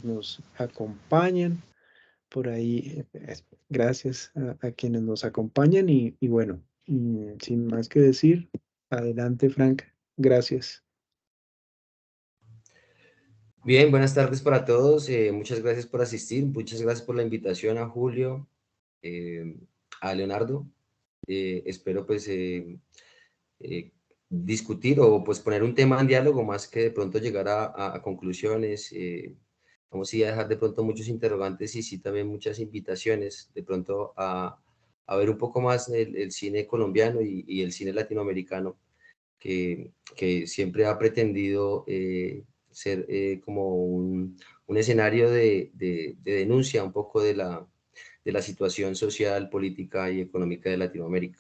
nos acompañan por ahí. Gracias a quienes nos acompañan y bueno, sin más que decir, adelante Frank, gracias. Bien, buenas tardes para todos. Muchas gracias por asistir. Muchas gracias por la invitación a Julio, eh, a Leonardo. Espero pues eh, discutir o pues poner un tema en diálogo más que de pronto llegar a conclusiones. Vamos a dejar de pronto muchos interrogantes y sí también muchas invitaciones de pronto a ver un poco más el cine colombiano y el cine latinoamericano que siempre ha pretendido ser como un escenario de denuncia un poco de la situación social, política y económica de Latinoamérica.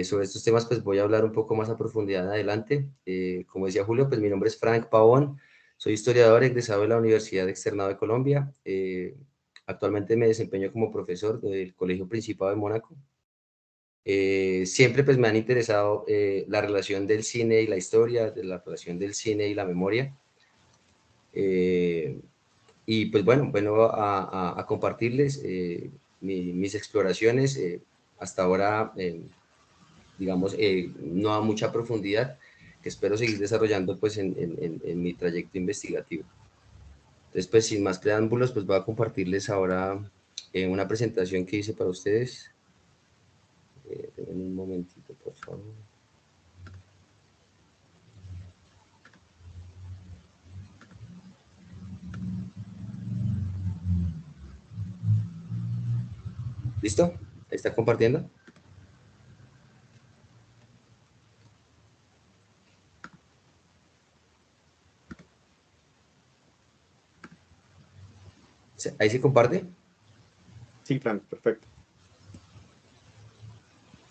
Sobre estos temas pues voy a hablar un poco más a profundidad en adelante. Como decía Julio, pues mi nombre es Frank Pavón, soy historiador egresado de la Universidad Externado de Colombia. Actualmente me desempeño como profesor del Colegio Principado de Mónaco. Siempre pues me han interesado la relación del cine y la historia, de la relación del cine y la memoria. Eh, y pues bueno a compartirles mis exploraciones. Hasta ahora, digamos, no a mucha profundidad, que espero seguir desarrollando pues en mi trayecto investigativo. Entonces pues sin más preámbulos, pues voy a compartirles ahora una presentación que hice para ustedes. En un momentito, por favor. ¿Listo? ¿Está compartiendo? ¿Ahí se comparte? Sí, Frank, perfecto.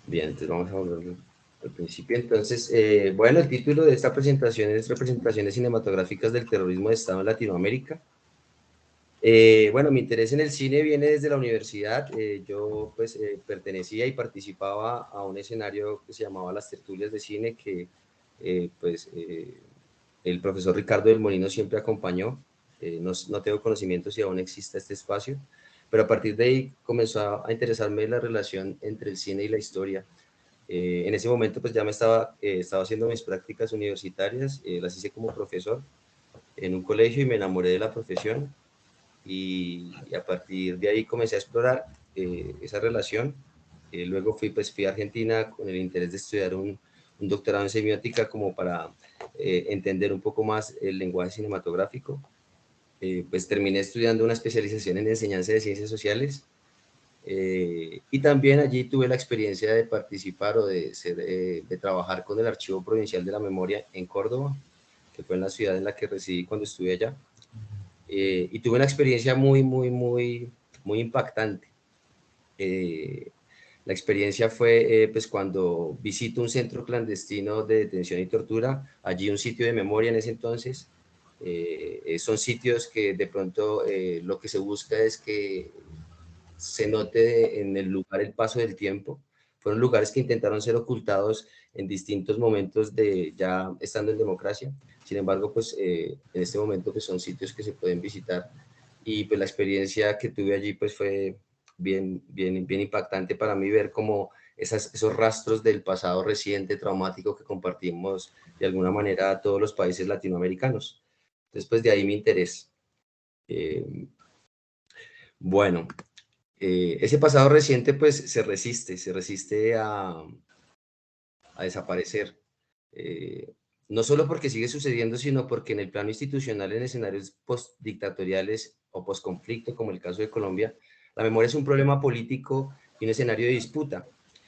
Bien, entonces vamos a volver al principio. Entonces, bueno, el título de esta presentación es Representaciones cinematográficas del terrorismo de Estado en Latinoamérica. Bueno, mi interés en el cine viene desde la universidad. Yo pues pertenecía y participaba a un escenario que se llamaba las tertulias de cine que el profesor Ricardo del Molino siempre acompañó. No tengo conocimiento si aún existe este espacio, pero a partir de ahí comenzó a interesarme la relación entre el cine y la historia. En ese momento pues ya estaba haciendo mis prácticas universitarias, las hice como profesor en un colegio y me enamoré de la profesión y a partir de ahí comencé a explorar esa relación. Luego fui a Argentina con el interés de estudiar un doctorado en semiótica como para entender un poco más el lenguaje cinematográfico. Pues terminé estudiando una especialización en enseñanza de ciencias sociales y también allí tuve la experiencia de participar o de trabajar con el Archivo Provincial de la Memoria en Córdoba, que fue en la ciudad en la que residí cuando estuve allá. Y tuve una experiencia muy impactante. La experiencia fue pues cuando visito un centro clandestino de detención y tortura, allí un sitio de memoria en ese entonces. Son sitios que de pronto lo que se busca es que se note en el lugar el paso del tiempo. Fueron lugares que intentaron ser ocultados en distintos momentos de ya estando en democracia. Sin embargo, pues en este momento pues son sitios que se pueden visitar y pues la experiencia que tuve allí pues fue bien impactante para mí ver como esos rastros del pasado reciente traumático que compartimos de alguna manera a todos los países latinoamericanos. Después de ahí mi interés. Eh, bueno, ese pasado reciente pues se resiste a desaparecer. Eh, no solo porque sigue sucediendo, sino porque en el plano institucional, en escenarios postdictatoriales o postconflicto, como el caso de Colombia, la memoria es un problema político y un escenario de disputa.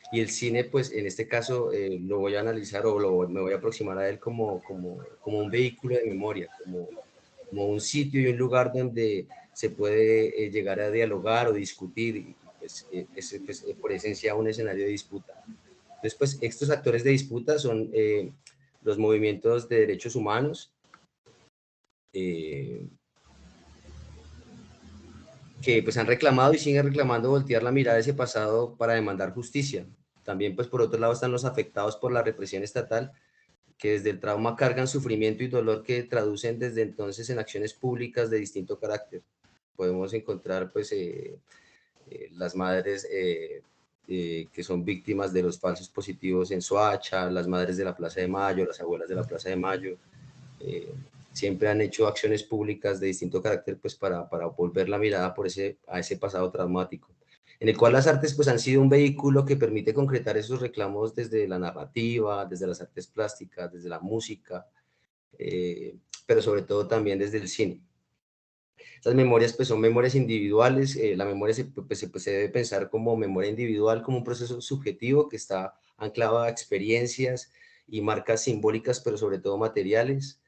Y el cine, pues en este caso, lo voy a analizar me voy a aproximar a él como un vehículo de memoria, como un sitio y un lugar donde se puede llegar a dialogar o discutir, y pues, pues, por esencia un escenario de disputa. Entonces, pues estos actores de disputa son los movimientos de derechos humanos, que pues han reclamado y siguen reclamando voltear la mirada de ese pasado para demandar justicia. También pues por otro lado están los afectados por la represión estatal, que desde el trauma cargan sufrimiento y dolor que traducen desde entonces en acciones públicas de distinto carácter. Podemos encontrar pues las madres que son víctimas de los falsos positivos en Soacha, las madres de la Plaza de Mayo, las abuelas de la Plaza de Mayo, siempre han hecho acciones públicas de distinto carácter pues para volver la mirada a ese pasado traumático, en el cual las artes pues han sido un vehículo que permite concretar esos reclamos desde la narrativa, desde las artes plásticas, desde la música, pero sobre todo también desde el cine. Estas memorias pues son memorias individuales, la memoria se debe pensar como memoria individual, como un proceso subjetivo que está anclado a experiencias y marcas simbólicas, pero sobre todo materiales.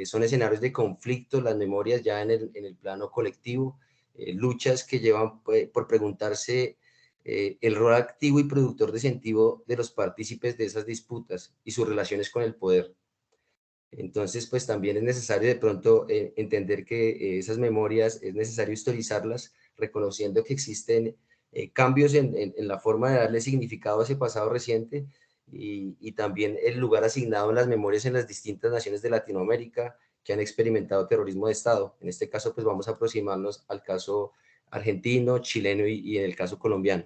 Son escenarios de conflicto, las memorias ya en el plano colectivo, luchas que llevan por preguntarse el rol activo y productor de sentido de los partícipes de esas disputas y sus relaciones con el poder. Entonces, pues también es necesario de pronto entender que esas memorias es necesario historizarlas, reconociendo que existen cambios en la forma de darle significado a ese pasado reciente y también el lugar asignado en las memorias en las distintas naciones de Latinoamérica que han experimentado terrorismo de Estado. En este caso, pues vamos a aproximarnos al caso argentino, chileno y en el caso colombiano.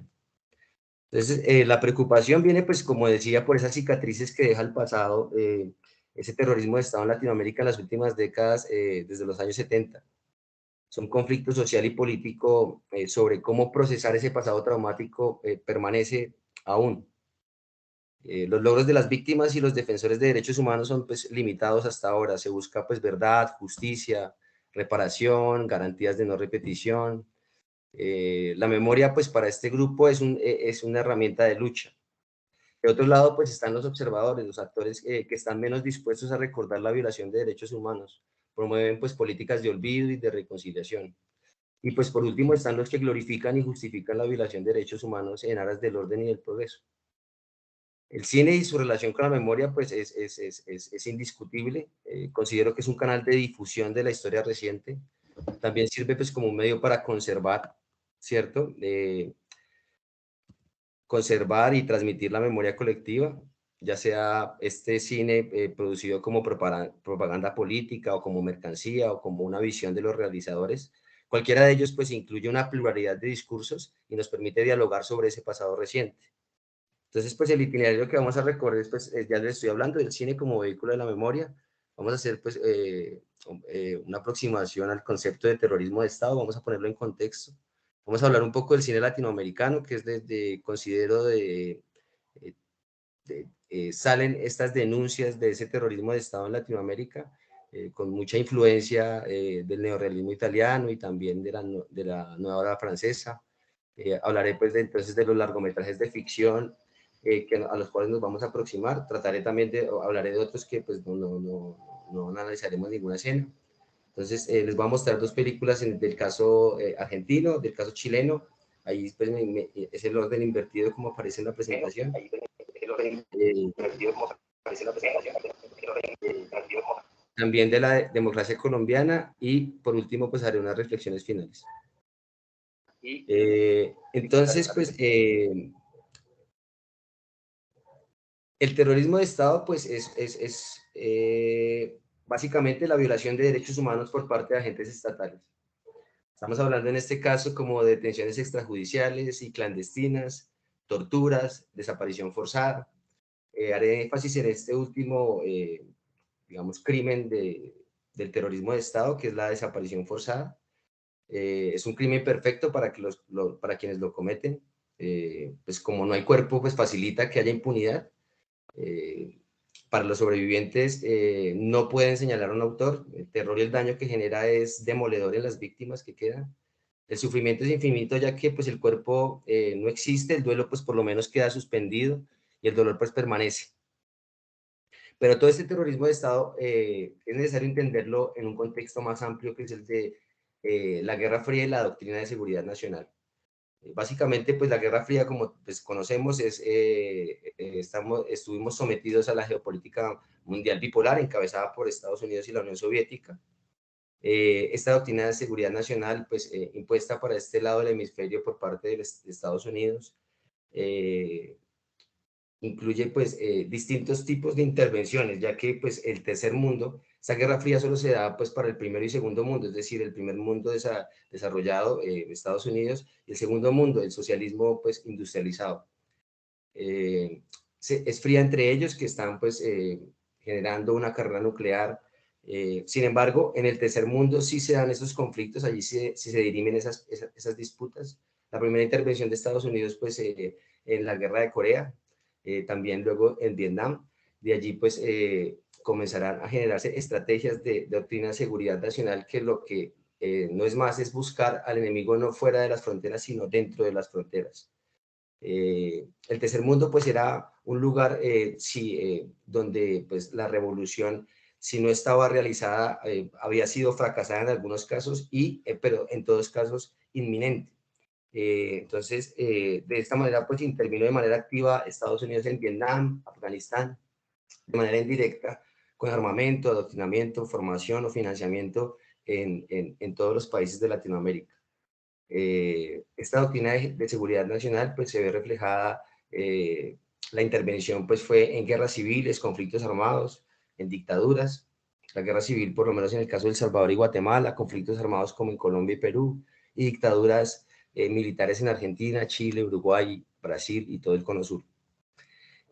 Entonces, la preocupación viene, pues, como decía, por esas cicatrices que deja el pasado, ese terrorismo de Estado en Latinoamérica en las últimas décadas, desde los años 70. Son conflicto social y político sobre cómo procesar ese pasado traumático permanece aún. Los logros de las víctimas y los defensores de derechos humanos son pues, limitados hasta ahora. Se busca pues, verdad, justicia, reparación, garantías de no repetición. La memoria, pues para este grupo es una herramienta de lucha. De otro lado, pues están los observadores, los actores que están menos dispuestos a recordar la violación de derechos humanos, promueven pues políticas de olvido y de reconciliación. Y pues por último están los que glorifican y justifican la violación de derechos humanos en aras del orden y del progreso. El cine y su relación con la memoria pues es indiscutible. Considero que es un canal de difusión de la historia reciente. También sirve pues como un medio para conservar, ¿cierto? Conservar y transmitir la memoria colectiva, ya sea este cine producido como propaganda política o como mercancía o como una visión de los realizadores. Cualquiera de ellos pues incluye una pluralidad de discursos y nos permite dialogar sobre ese pasado reciente. Entonces pues el itinerario que vamos a recorrer, pues ya les estoy hablando del cine como vehículo de la memoria. Vamos a hacer pues una aproximación al concepto de terrorismo de Estado, vamos a ponerlo en contexto. Vamos a hablar un poco del cine latinoamericano, que es considero salen estas denuncias de ese terrorismo de Estado en Latinoamérica, con mucha influencia del neorrealismo italiano y también de la nueva ola francesa. Hablaré pues entonces de los largometrajes de ficción a los cuales nos vamos a aproximar. Hablaré de otros que pues no analizaremos ninguna escena. Entonces, les voy a mostrar dos películas del caso argentino, del caso chileno. Ahí pues, es el orden invertido como aparece en la presentación. También de la democracia colombiana y por último pues haré unas reflexiones finales. Entonces, pues el terrorismo de Estado pues es básicamente la violación de derechos humanos por parte de agentes estatales. Estamos hablando en este caso como de detenciones extrajudiciales y clandestinas, torturas, desaparición forzada. Haré énfasis en este último, digamos, crimen del terrorismo de Estado, que es la desaparición forzada. Es un crimen perfecto para quienes lo cometen. Pues como no hay cuerpo, pues facilita que haya impunidad. Para los sobrevivientes no pueden señalar a un autor. El terror y el daño que genera es demoledor en las víctimas que quedan. El sufrimiento es infinito ya que pues el cuerpo no existe, el duelo pues por lo menos queda suspendido y el dolor pues permanece. Pero todo este terrorismo de Estado es necesario entenderlo en un contexto más amplio que es el de la Guerra Fría y la doctrina de seguridad nacional. Básicamente, pues la Guerra Fría, como pues, conocemos, estuvimos sometidos a la geopolítica mundial bipolar encabezada por Estados Unidos y la Unión Soviética. Esta doctrina de seguridad nacional, pues impuesta para este lado del hemisferio por parte de Estados Unidos, incluye pues distintos tipos de intervenciones, ya que pues el tercer mundo, esta Guerra Fría solo se da pues para el primero y segundo mundo, es decir, el primer mundo desarrollado, Estados Unidos, y el segundo mundo, el socialismo pues industrializado. Es fría entre ellos, que están pues generando una carrera nuclear. Sin embargo, en el tercer mundo sí se dan esos conflictos, allí sí se dirimen esas disputas. La primera intervención de Estados Unidos pues en la guerra de Corea, también luego en Vietnam, de allí pues comenzarán a generarse estrategias de doctrina de seguridad nacional, que lo que no es más es buscar al enemigo no fuera de las fronteras, sino dentro de las fronteras. El tercer mundo pues era un lugar donde pues la revolución, si no estaba realizada, había sido fracasada en algunos casos, pero en todos casos inminente. Entonces, de esta manera pues intervino de manera activa Estados Unidos en Vietnam, Afganistán, de manera indirecta, con armamento, adoctrinamiento, formación o financiamiento en todos los países de Latinoamérica. Esta doctrina de seguridad nacional pues se ve reflejada, la intervención pues fue en guerras civiles, conflictos armados, en dictaduras, la guerra civil por lo menos en el caso de El Salvador y Guatemala, conflictos armados como en Colombia y Perú, y dictaduras militares en Argentina, Chile, Uruguay, Brasil y todo el Cono Sur.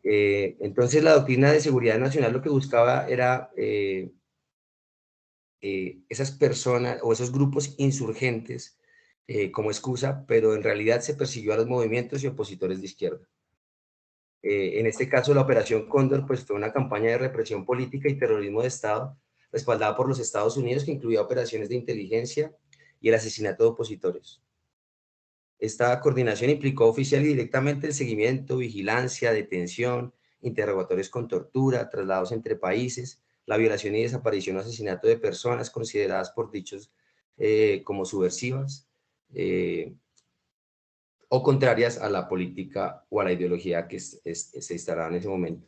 Entonces la doctrina de seguridad nacional lo que buscaba era esas personas o esos grupos insurgentes como excusa, pero en realidad se persiguió a los movimientos y opositores de izquierda. En este caso, la Operación Cóndor pues, fue una campaña de represión política y terrorismo de Estado respaldada por los Estados Unidos, que incluía operaciones de inteligencia y el asesinato de opositores. Esta coordinación implicó oficial y directamente el seguimiento, vigilancia, detención, interrogatorios con tortura, traslados entre países, la violación y desaparición o asesinato de personas consideradas por dichos como subversivas o contrarias a la política o a la ideología que se instalaba en ese momento.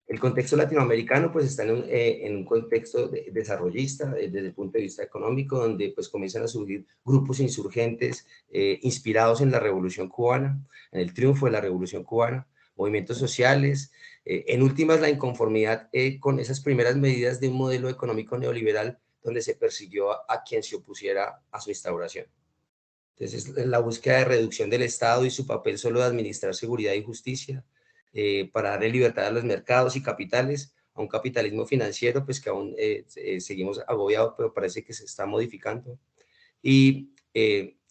El contexto latinoamericano pues está en un contexto desarrollista desde el punto de vista económico, donde pues comienzan a surgir grupos insurgentes inspirados en la Revolución Cubana, en el triunfo de la Revolución Cubana, movimientos sociales, en últimas la inconformidad con esas primeras medidas de un modelo económico neoliberal donde se persiguió a quien se opusiera a su instauración. Entonces, la búsqueda de reducción del Estado y su papel solo de administrar seguridad y justicia, para darle libertad a los mercados y capitales, a un capitalismo financiero, pues que aún seguimos agobiados, pero parece que se está modificando, y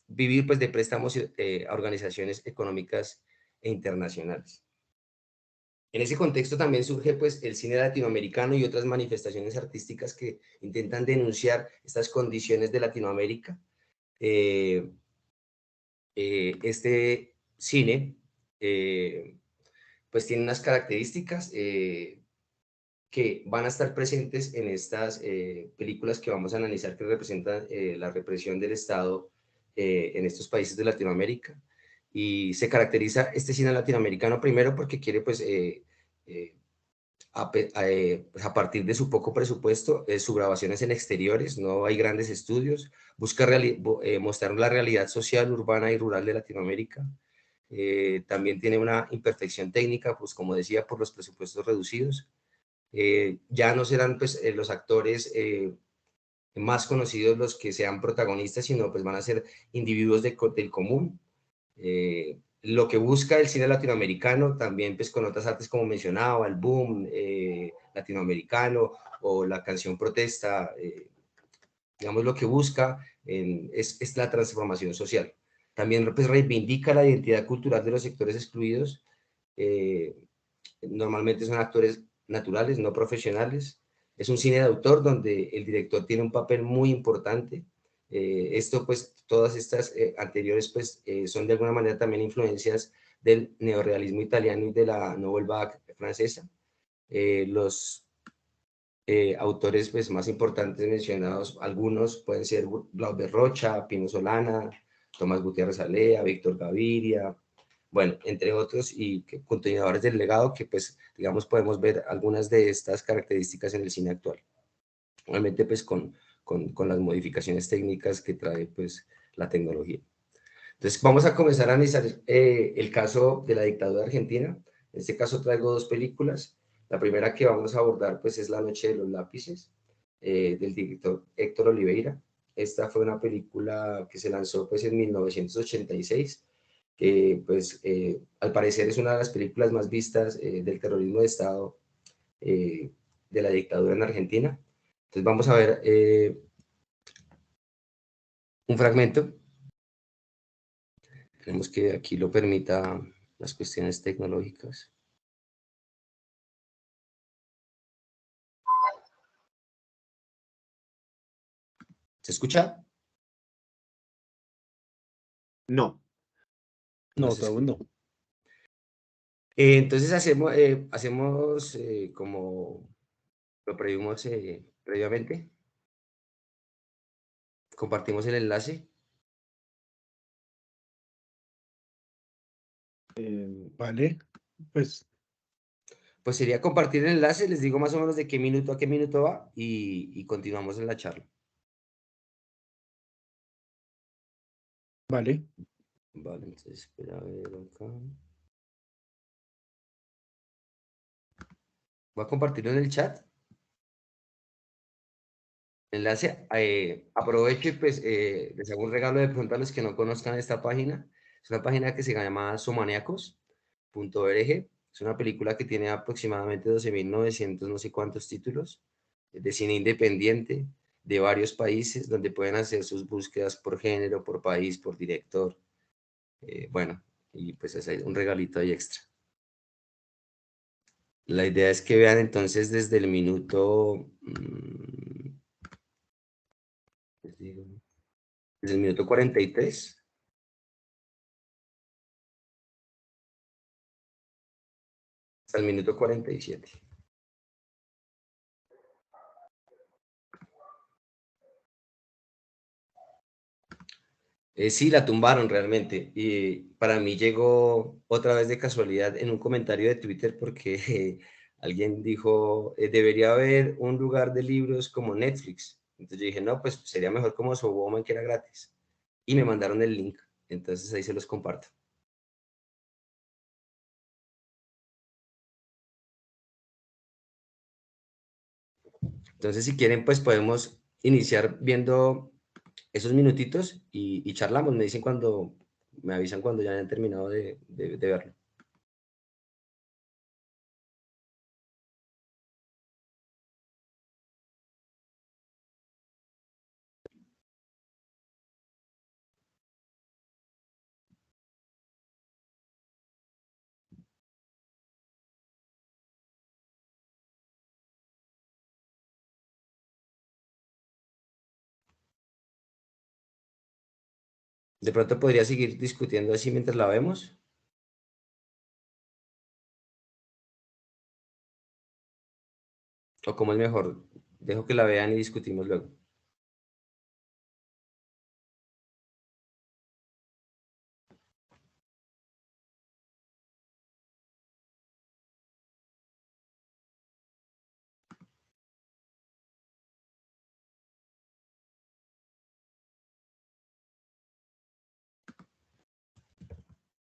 vivir pues de préstamos a organizaciones económicas e internacionales. En ese contexto también surge pues el cine latinoamericano y otras manifestaciones artísticas que intentan denunciar estas condiciones de Latinoamérica. Este cine pues tiene unas características que van a estar presentes en estas películas que vamos a analizar, que representan la represión del Estado en estos países de Latinoamérica. Y se caracteriza este cine latinoamericano primero porque quiere pues a partir de su poco presupuesto, sus grabaciones en exteriores, no hay grandes estudios, busca mostrar la realidad social, urbana y rural de Latinoamérica. También tiene una imperfección técnica, pues como decía, por los presupuestos reducidos. Ya no serán pues, los actores más conocidos los que sean protagonistas, sino pues van a ser individuos del común. Lo que busca el cine latinoamericano, también pues con otras artes como mencionaba, el boom latinoamericano o la canción protesta, digamos lo que busca es la transformación social. También pues, reivindica la identidad cultural de los sectores excluidos. Normalmente son actores naturales, no profesionales. Es un cine de autor donde el director tiene un papel muy importante. Esto pues, todas estas anteriores pues son de alguna manera también influencias del neorrealismo italiano y de la Nouvelle Vague francesa. Los autores pues más importantes mencionados, algunos pueden ser Glauber Rocha, Pino Solana, Tomás Gutiérrez Alea, Víctor Gaviria, bueno, entre otros, y continuadores del legado que pues digamos podemos ver algunas de estas características en el cine actual. Obviamente pues con las modificaciones técnicas que trae pues la tecnología. Entonces vamos a comenzar a analizar el caso de la dictadura argentina. En este caso traigo dos películas. La primera que vamos a abordar pues es La noche de los lápices, del director Héctor Oliveira. Esta fue una película que se lanzó pues en 1986, que pues al parecer es una de las películas más vistas del terrorismo de Estado, eh, de la dictadura en Argentina. Entonces vamos a ver un fragmento. Esperemos que aquí lo permita las cuestiones tecnológicas. ¿Se escucha? No. No No, se aún escucha. no. Entonces hacemos como lo previmos previamente. Compartimos el enlace. Vale, pues Pues sería compartir el enlace, les digo más o menos de qué minuto a qué minuto va y continuamos en la charla. vale. Vale, entonces espera a ver acá. Voy a compartirlo en el chat. Enlace, aprovecho y pues les hago un regalo de pronto a los que no conozcan esta página. Es una página que se llama somaniacos.org. Es una película que tiene aproximadamente 12.900 no sé cuántos títulos de cine independiente de varios países donde pueden hacer sus búsquedas por género, por país, por director. Bueno, y pues es un regalito ahí extra. La idea es que vean entonces desde el minuto, les digo, desde el minuto 43 hasta el minuto 47. Sí, la tumbaron realmente. Y para mí llegó otra vez de casualidad en un comentario de Twitter porque alguien dijo, debería haber un lugar de libros como Netflix. Entonces yo dije, no, pues sería mejor como Soboman, que era gratis. Y me mandaron el link. Entonces ahí se los comparto. Entonces si quieren, pues podemos iniciar viendo esos minutitos y charlamos. Me dicen cuando, me avisan cuando ya hayan terminado de verlo. De pronto podría seguir discutiendo así mientras la vemos. O como es mejor, dejo que la vean y discutimos luego.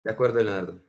De acuerdo, Leonardo.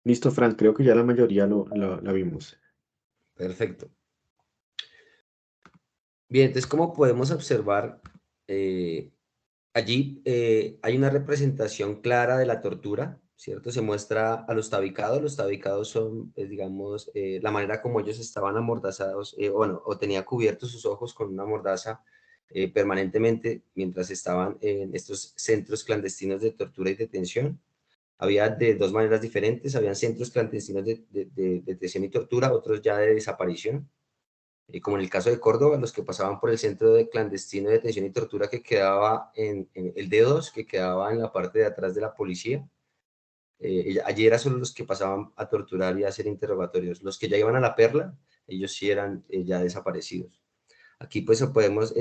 Listo, Frank, creo que ya la mayoría la vimos. Perfecto. Bien, entonces, como podemos observar, allí hay una representación clara de la tortura, ¿cierto? Se muestra a los tabicados. Los tabicados son, digamos, la manera como ellos estaban amordazados, bueno, o tenía cubiertos sus ojos con una mordaza permanentemente mientras estaban en estos centros clandestinos de tortura y detención. Había de dos maneras diferentes, habían centros clandestinos de detención y tortura, otros ya de desaparición. Como en el caso de Córdoba, los que pasaban por el centro de clandestino de detención y tortura que quedaba en el D2, que quedaba en la parte de atrás de la policía. Allí eran solo los que pasaban a torturar y a hacer interrogatorios. Los que ya iban a la Perla, ellos sí eran ya desaparecidos. Aquí pues podemos,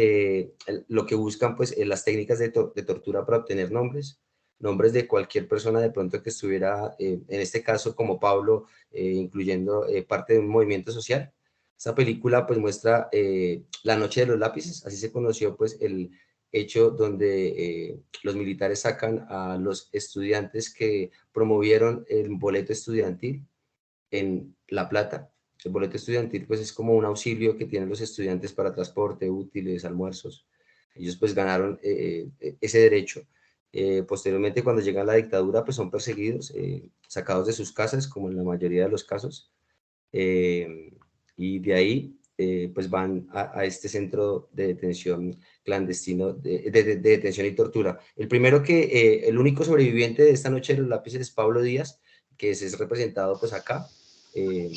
lo que buscan pues las técnicas de tortura para obtener nombres de cualquier persona de pronto que estuviera, en este caso como Pablo, incluyendo parte de un movimiento social. Esta película pues muestra La Noche de los Lápices, así se conoció pues el hecho donde los militares sacan a los estudiantes que promovieron el boleto estudiantil en La Plata. El boleto estudiantil pues es como un auxilio que tienen los estudiantes para transporte, útiles, almuerzos. Ellos pues ganaron ese derecho. Posteriormente, cuando llega la dictadura, pues son perseguidos, sacados de sus casas, como en la mayoría de los casos, y de ahí pues van a este centro de detención clandestino, de detención y tortura. El primero el único sobreviviente de esta Noche de los Lápices es Pablo Díaz, que es representado pues acá, en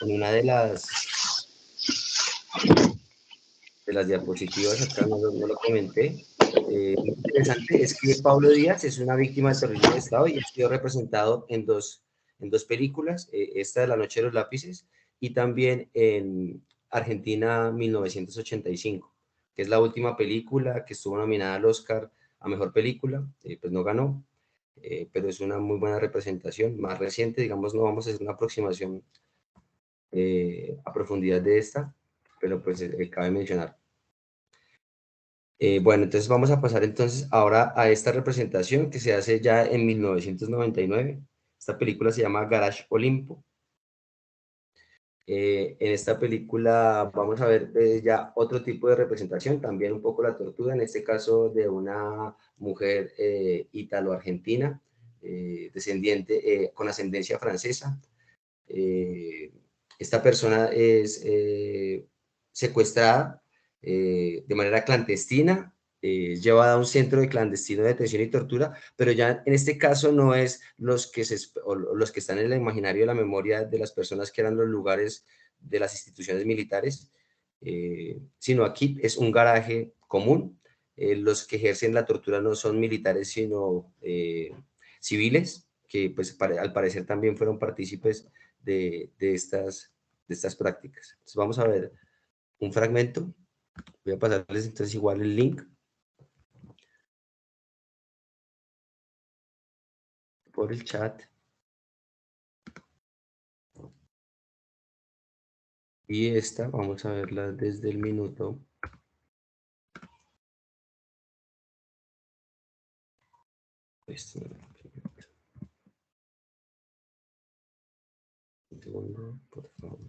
una de las diapositivas, acá no lo comenté. Lo interesante es que Pablo Díaz es una víctima del terrorismo de Estado y ha sido representado en dos películas, esta de La Noche de los Lápices y también en Argentina 1985, que es la última película que estuvo nominada al Oscar a Mejor Película, pues no ganó, pero es una muy buena representación, más reciente, digamos, no vamos a hacer una aproximación a profundidad de esta, pero pues cabe mencionar. Bueno, entonces vamos a pasar entonces ahora a esta representación que se hace ya en 1999. Esta película se llama Garage Olimpo. En esta película vamos a ver ya otro tipo de representación, también un poco la tortura, en este caso de una mujer ítalo-argentina, descendiente con ascendencia francesa. Esta persona es secuestrada de manera clandestina, llevada a un centro de clandestino de detención y tortura, pero ya en este caso no es los que están en el imaginario de la memoria de las personas que eran los lugares de las instituciones militares, sino aquí es un garaje común. Los que ejercen la tortura no son militares, sino civiles, que pues al parecer también fueron partícipes de estas prácticas. Entonces vamos a ver un fragmento. Voy a pasarles entonces igual el link por el chat. Y esta vamos a verla desde el minuto. Un segundo, por favor.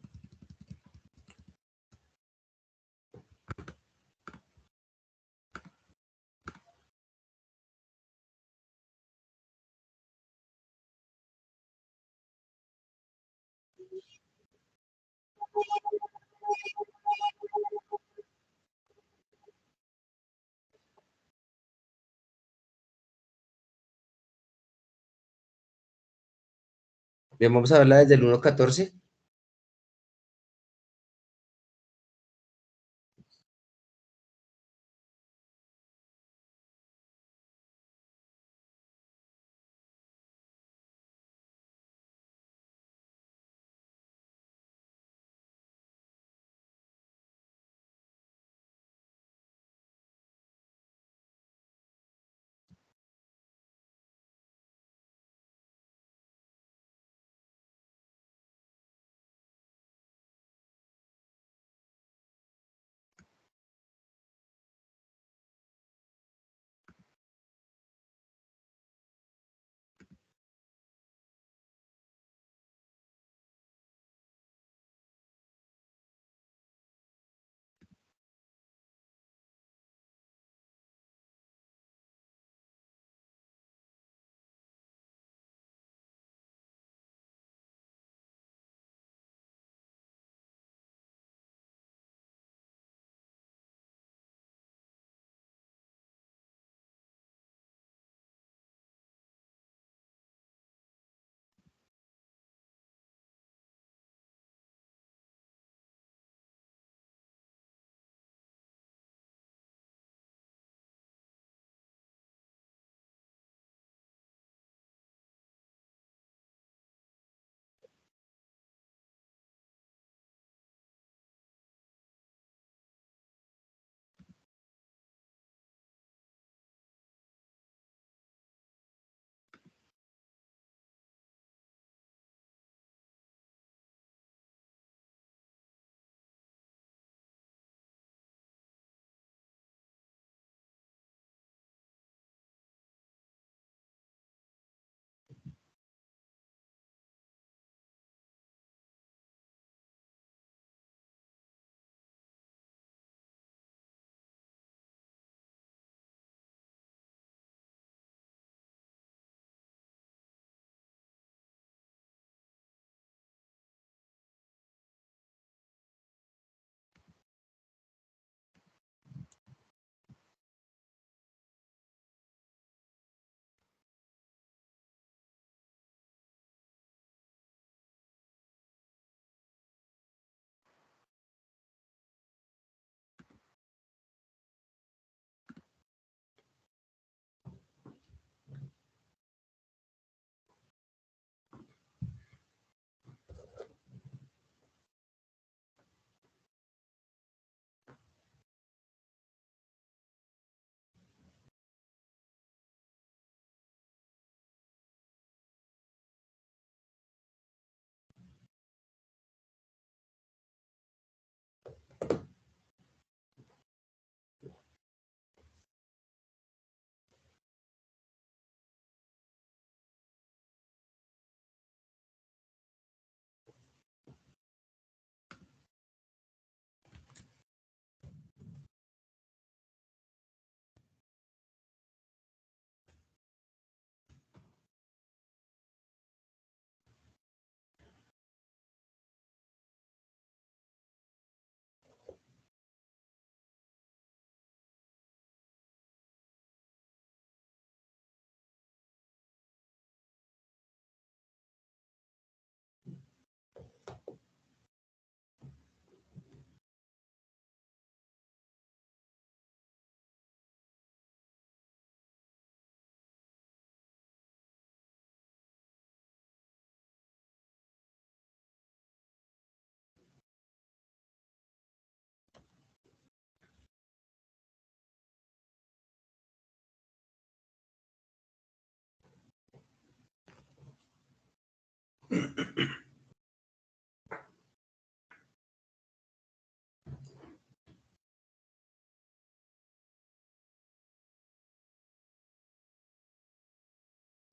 Bien, vamos a verla desde el 1.14.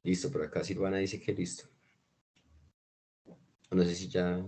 Listo, por acá Silvana dice que listo. No sé si ya...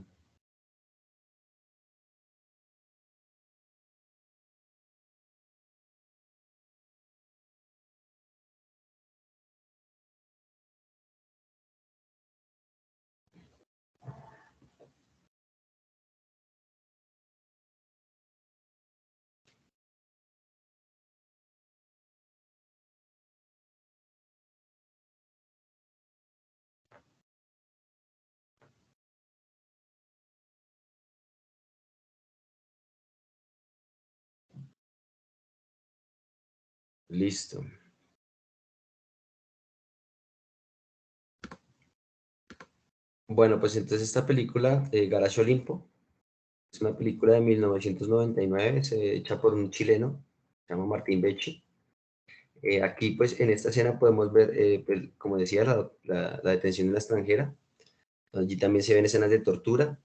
Listo. Bueno, pues entonces esta película, Garage Olimpo, es una película de 1999, hecha por un chileno, se llama Martín Becci. Aquí, pues, en esta escena podemos ver, pues, como decía, la detención de la extranjera. Allí también se ven escenas de tortura.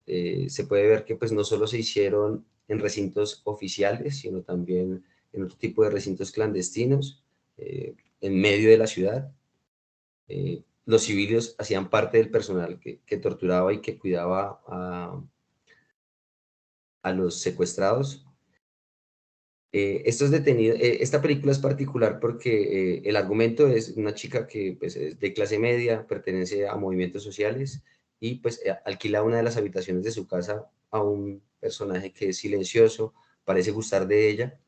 Se puede ver que, pues, no solo se hicieron en recintos oficiales, sino también en otro tipo de recintos clandestinos, en medio de la ciudad. Los civiles hacían parte del personal que torturaba y que cuidaba a los secuestrados. Estos detenidos, esta película es particular porque el argumento es una chica que pues, es de clase media, pertenece a movimientos sociales y pues alquila una de las habitaciones de su casa a un personaje que es silencioso, parece gustar de ella.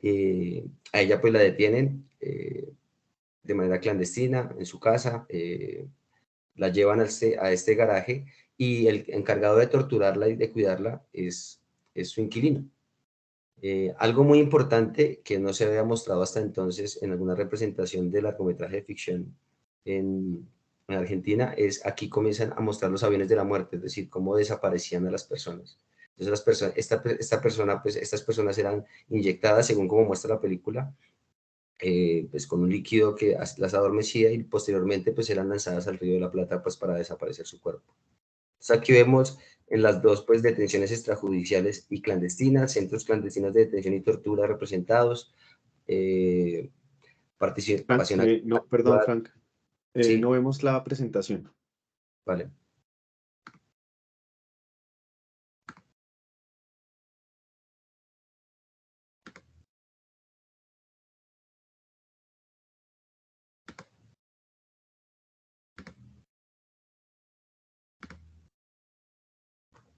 A ella pues la detienen de manera clandestina en su casa, la llevan a este garaje y el encargado de torturarla y de cuidarla es su inquilino. Algo muy importante que no se había mostrado hasta entonces en alguna representación del largometraje de ficción en Argentina es aquí comienzan a mostrar los aviones de la muerte, es decir, cómo desaparecían a las personas. Entonces estas personas eran inyectadas, según como muestra la película, pues con un líquido que las adormecía y posteriormente pues eran lanzadas al Río de la Plata pues para desaparecer su cuerpo. Entonces aquí vemos en las dos pues, detenciones extrajudiciales y clandestinas, centros clandestinos de detención y tortura representados, Frank, participación no, perdón, activa. Frank. No Sí, vemos la presentación. vale.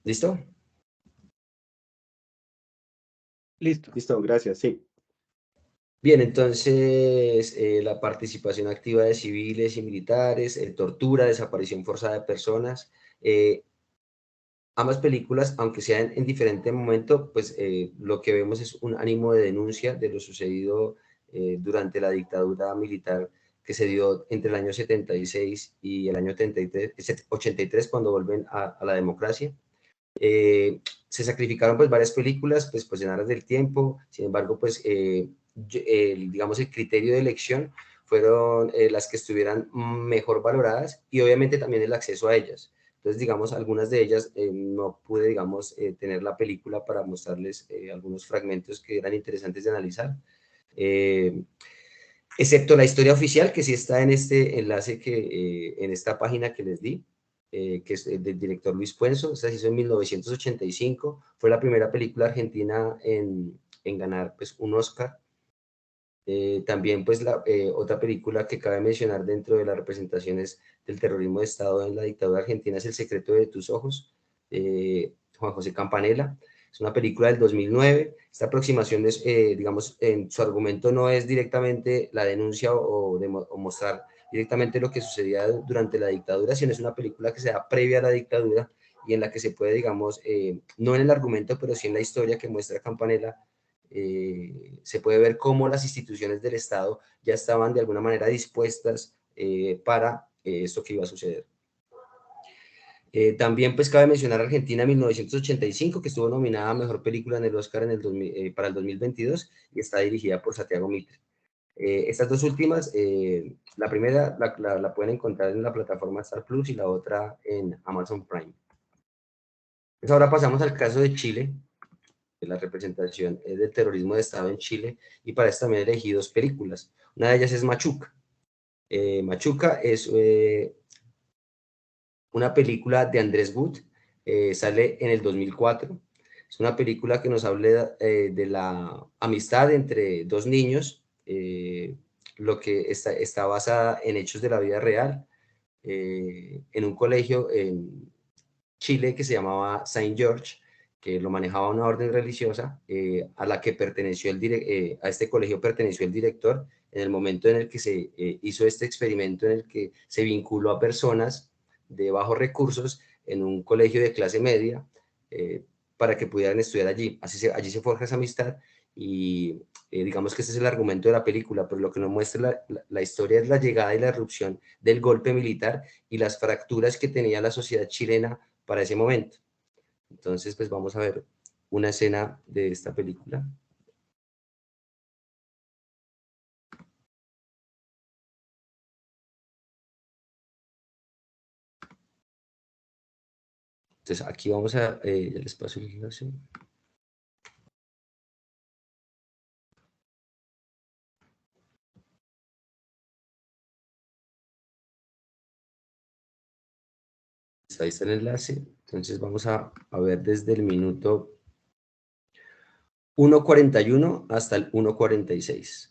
¿Listo? Listo. Listo, gracias, sí. Bien, entonces la participación activa de civiles y militares, tortura, desaparición forzada de personas. Ambas películas, aunque sean en diferente momento, pues lo que vemos es un ánimo de denuncia de lo sucedido durante la dictadura militar que se dio entre el año 76 y el año 83 cuando vuelven a la democracia. Se sacrificaron pues varias películas pues en aras del tiempo, sin embargo pues digamos el criterio de elección fueron las que estuvieran mejor valoradas y obviamente también el acceso a ellas. Entonces, digamos, algunas de ellas no pude, digamos, tener la película para mostrarles algunos fragmentos que eran interesantes de analizar. Excepto la historia oficial, que sí está en este enlace en esta página que les di, que es del director Luis Puenzo. Esta se hizo en 1985, fue la primera película argentina en ganar pues, un Oscar. También pues otra película que cabe mencionar dentro de las representaciones del terrorismo de Estado en la dictadura argentina es El secreto de tus ojos, Juan José Campanella. Es una película del 2009. Esta aproximación, es, digamos, en su argumento no es directamente la denuncia o mostrar directamente lo que sucedía durante la dictadura, sino es una película que se da previa a la dictadura y en la que se puede, digamos, no en el argumento, pero sí en la historia que muestra Campanella, se puede ver cómo las instituciones del Estado ya estaban de alguna manera dispuestas para esto que iba a suceder. También pues cabe mencionar Argentina 1985, que estuvo nominada a Mejor Película en el Oscar para el 2022 y está dirigida por Santiago Mitre. Estas dos últimas, la primera la pueden encontrar en la plataforma Star Plus y la otra en Amazon Prime. Pues ahora pasamos al caso de Chile, de la representación del terrorismo de Estado en Chile, y para esto también elegí dos películas. Una de ellas es Machuca. Machuca es una película de Andrés Wood, sale en el 2004. Es una película que nos habla de la amistad entre dos niños, lo que está basada en hechos de la vida real, en un colegio en Chile que se llamaba Saint George, que lo manejaba una orden religiosa, a la que perteneció a este colegio perteneció el director en el momento en el que se hizo este experimento en el que se vinculó a personas de bajos recursos en un colegio de clase media, para que pudieran estudiar allí. Allí se forja esa amistad y digamos que ese es el argumento de la película, pero lo que nos muestra la historia es la llegada y la erupción del golpe militar y las fracturas que tenía la sociedad chilena para ese momento. Entonces, pues vamos a ver una escena de esta película. Entonces, aquí vamos a, ya les paso el enlace. Ahí está el enlace. Entonces vamos a ver desde el minuto 1:41 hasta el 1:46.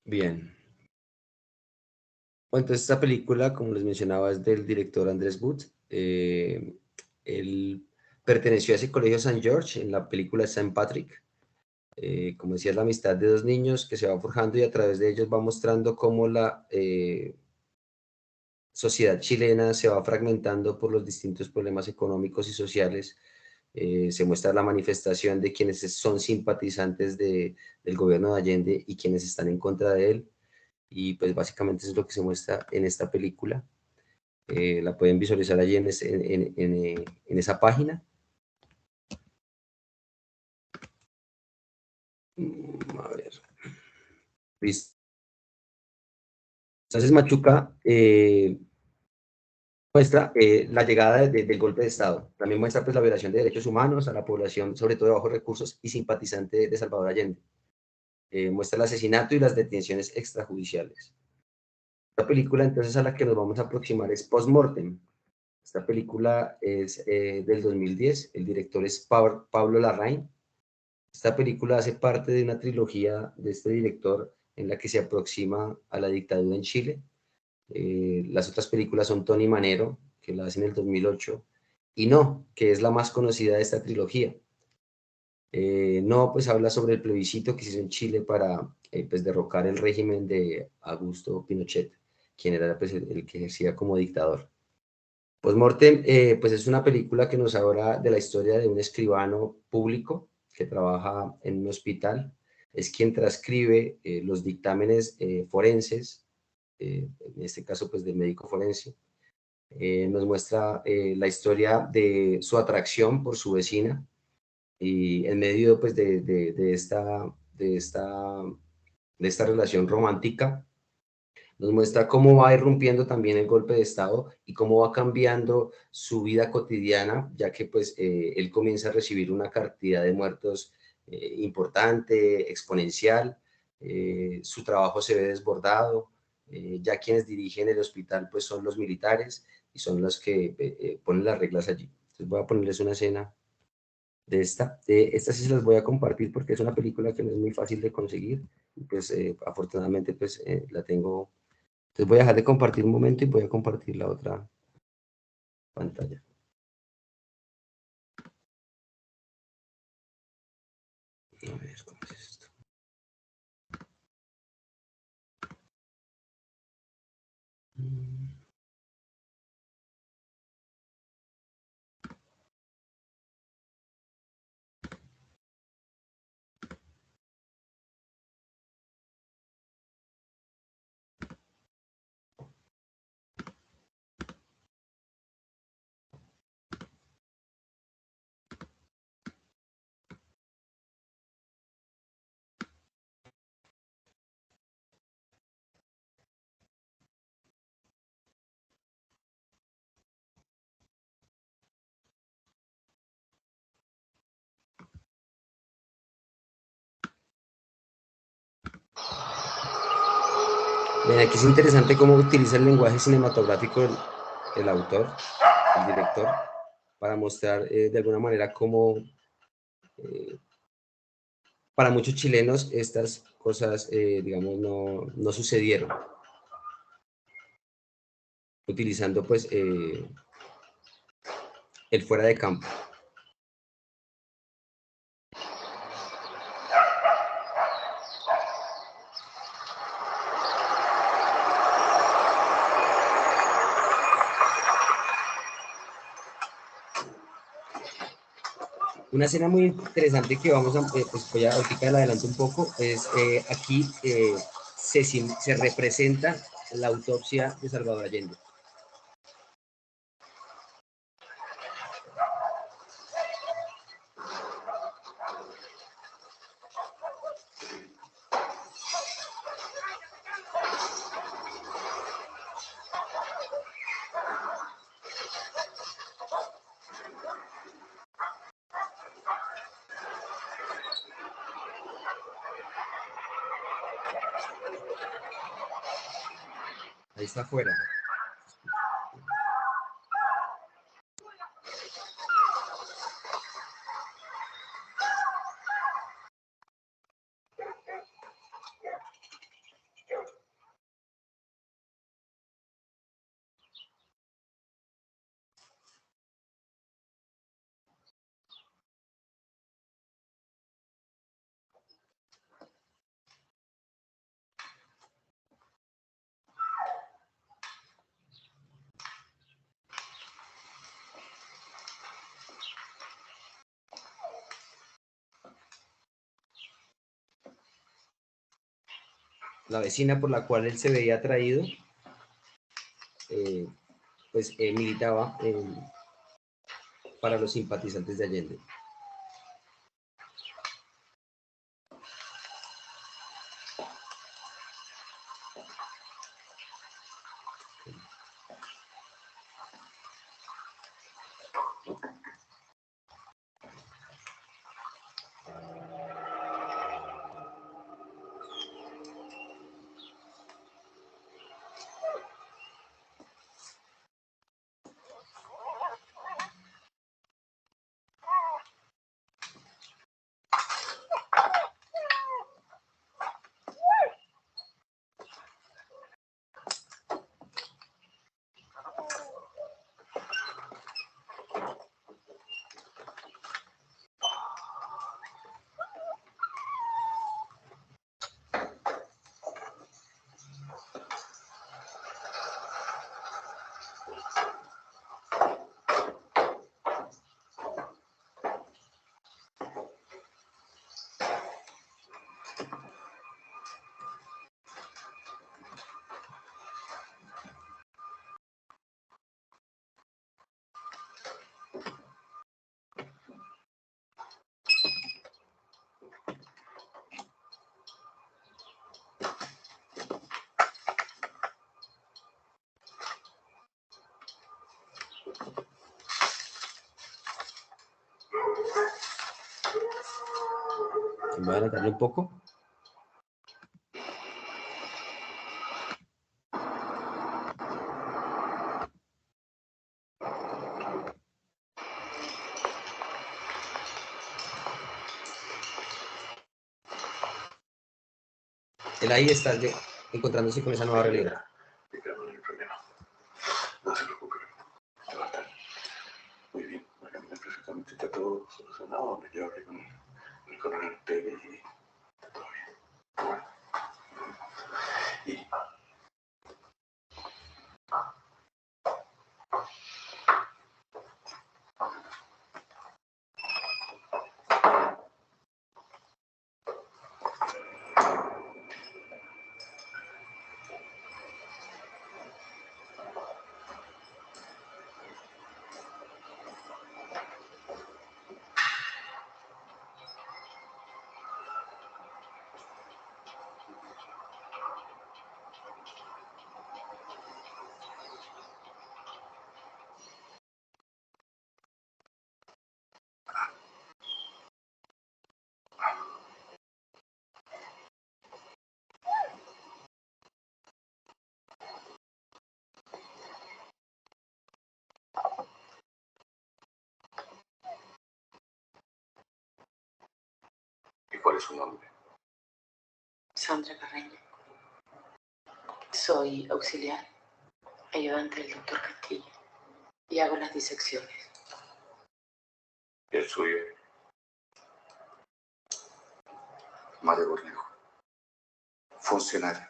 Bien. Bueno, entonces esta película, como les mencionaba, es del director Andrés Wood. Él perteneció a ese colegio St. George en la película St. Patrick. Como decía, es la amistad de dos niños que se va forjando y a través de ellos va mostrando cómo la sociedad chilena se va fragmentando por los distintos problemas económicos y sociales. Se muestra la manifestación de quienes son simpatizantes del gobierno de Allende y quienes están en contra de él. Y pues básicamente eso es lo que se muestra en esta película. La pueden visualizar allí en esa página. A ver. Listo. Entonces Machuca muestra la llegada del golpe de Estado. También muestra pues, la violación de derechos humanos a la población, sobre todo de bajos recursos y simpatizante de Salvador Allende. Muestra el asesinato y las detenciones extrajudiciales. La película entonces a la que nos vamos a aproximar es Postmortem. Esta película es del 2010, el director es Pablo Larraín. Esta película hace parte de una trilogía de este director en la que se aproxima a la dictadura en Chile. Las otras películas son Tony Manero, que la hace en el 2008, y No, que es la más conocida de esta trilogía. No, pues habla sobre el plebiscito que se hizo en Chile para pues, derrocar el régimen de Augusto Pinochet, quien era pues, el que ejercía como dictador. Postmortem, pues es una película que nos habla de la historia de un escribano público que trabaja en un hospital. Es quien transcribe los dictámenes forenses, en este caso pues del médico forense. Nos muestra la historia de su atracción por su vecina y en medio pues de esta relación romántica nos muestra cómo va irrumpiendo también el golpe de Estado y cómo va cambiando su vida cotidiana, ya que pues él comienza a recibir una cantidad de muertos importante, exponencial, su trabajo se ve desbordado, ya quienes dirigen el hospital pues son los militares y son los que ponen las reglas allí. Entonces voy a ponerles una escena de esta. Estas sí se las voy a compartir porque es una película que no es muy fácil de conseguir y pues afortunadamente pues la tengo. Entonces voy a dejar de compartir un momento y voy a compartir la otra pantalla. A ver, ¿cómo es esto? Bien, aquí es interesante cómo utiliza el lenguaje cinematográfico el autor, el director, para mostrar de alguna manera cómo para muchos chilenos estas cosas, digamos, no sucedieron, utilizando pues el fuera de campo. Una escena muy interesante que vamos a, pues voy a ahorita la adelanto un poco, es aquí se representa la autopsia de Salvador Allende. Ahí está afuera. la vecina por la cual él se veía atraído, pues militaba para los simpatizantes de Allende. Voy a adelantarle un poco. Él ahí está encontrándose con esa nueva realidad. No hay problema. No se preocupe. Va a estar muy bien. Va a caminar perfectamente. Está todo solucionado. Yo hablé con el coronel Pérez y está todo bien. Bueno. Y ¿cuál es su nombre? Sandra Carreño. Soy auxiliar, ayudante del doctor Castillo y hago las disecciones. ¿Y el suyo? Mario Cornejo. Funcionario.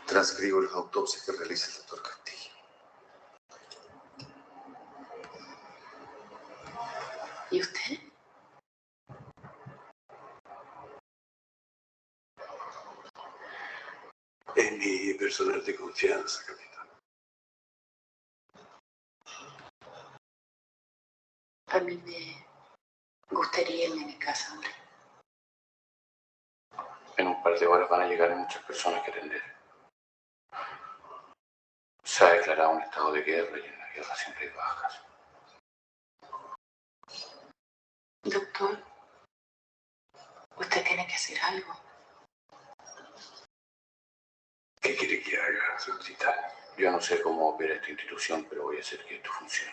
Transcribo las autopsias que realiza el doctor Castillo. ¿Y usted? Es mi personal de confianza, capitán. A mí me gustaría irme a mi casa ahora. En un par de horas van a llegar muchas personas que atender. Se ha declarado un estado de guerra y en la guerra siempre hay bajas. Doctor, usted tiene que hacer algo. ¿Qué quiere que haga, señorita? Yo no sé cómo opera esta institución, pero voy a hacer que esto funcione.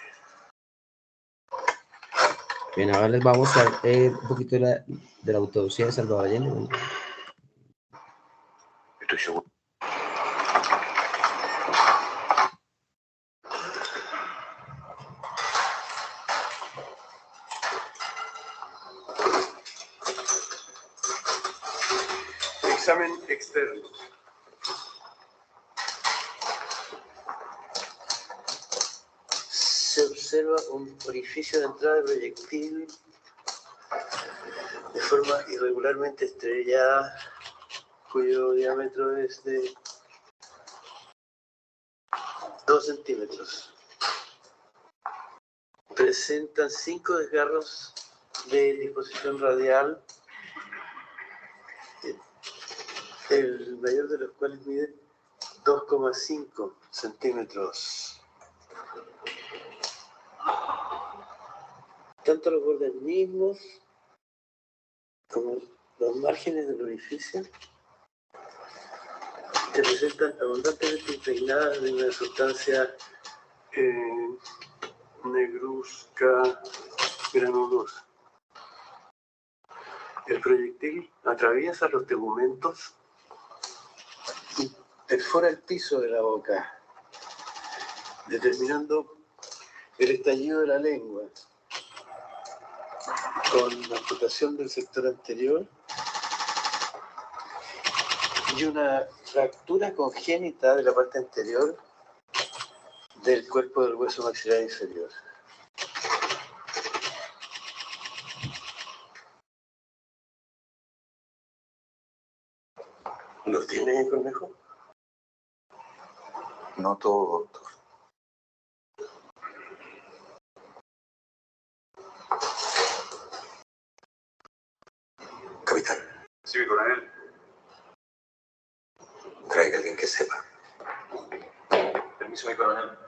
Bien, ahora les vamos a mostrar un poquito de la autopsia de Salvador Allende. Estoy seguro. Examen externo. Se observa un orificio de entrada de proyectil de forma irregularmente estrellada cuyo diámetro es de 2 centímetros. Presentan 5 desgarros de disposición radial, el mayor de los cuales mide 2,5 centímetros. Tanto los bordes mismos como los márgenes del orificio se presentan abundantemente impregnadas de una sustancia negruzca granulosa. El proyectil atraviesa los tegumentos y perfora el piso de la boca, determinando el estallido de la lengua, con amputación del sector anterior y una fractura congénita de la parte anterior del cuerpo del hueso maxilar inferior. ¿Lo tiene, Cornejo? No todo, doctor. Capitán. Sí, mi coronel. Traiga a alguien que sepa. Permiso, mi coronel.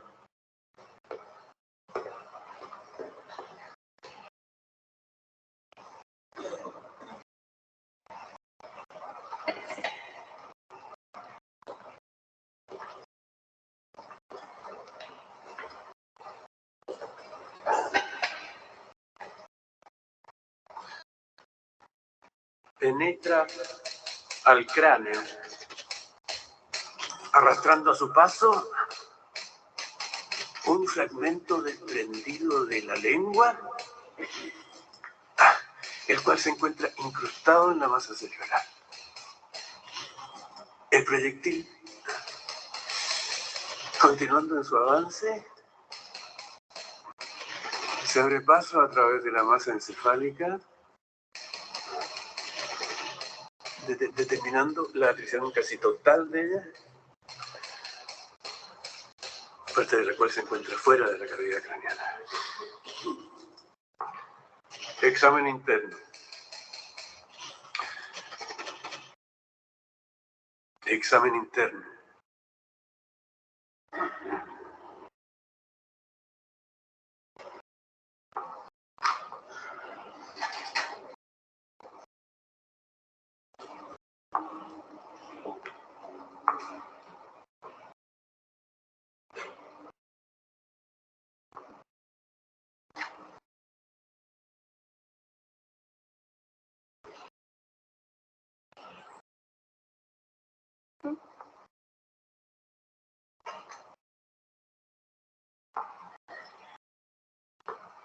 Penetra al cráneo, arrastrando a su paso un fragmento desprendido de la lengua, el cual se encuentra incrustado en la masa cerebral. El proyectil, continuando en su avance, se abre paso a través de la masa encefálica, determinando la atrición casi total de ella, parte de la cual se encuentra fuera de la cavidad craneana. Examen interno. Examen interno.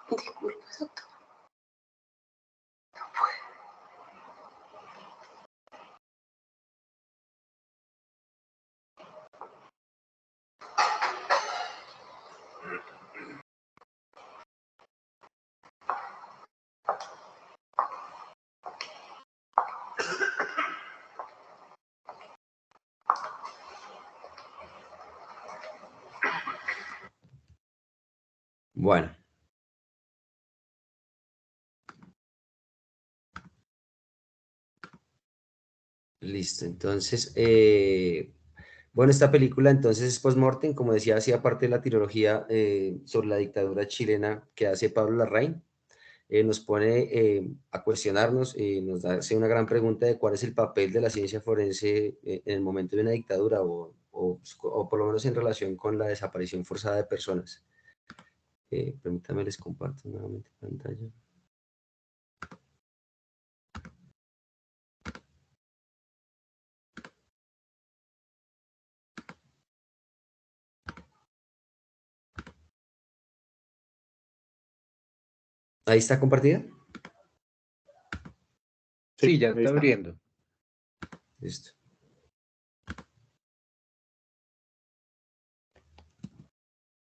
Disculpe, doctor. No puedo. Bueno. Listo, entonces, bueno, esta película entonces es post-mortem, como decía, hacía parte de la trilogía sobre la dictadura chilena que hace Pablo Larraín. Nos pone a cuestionarnos, nos hace una gran pregunta de cuál es el papel de la ciencia forense en el momento de una dictadura o por lo menos en relación con la desaparición forzada de personas. Permítanme, les comparto nuevamente pantalla. ¿Ahí está compartida? Sí, ya ahí está está. abriendo. Listo.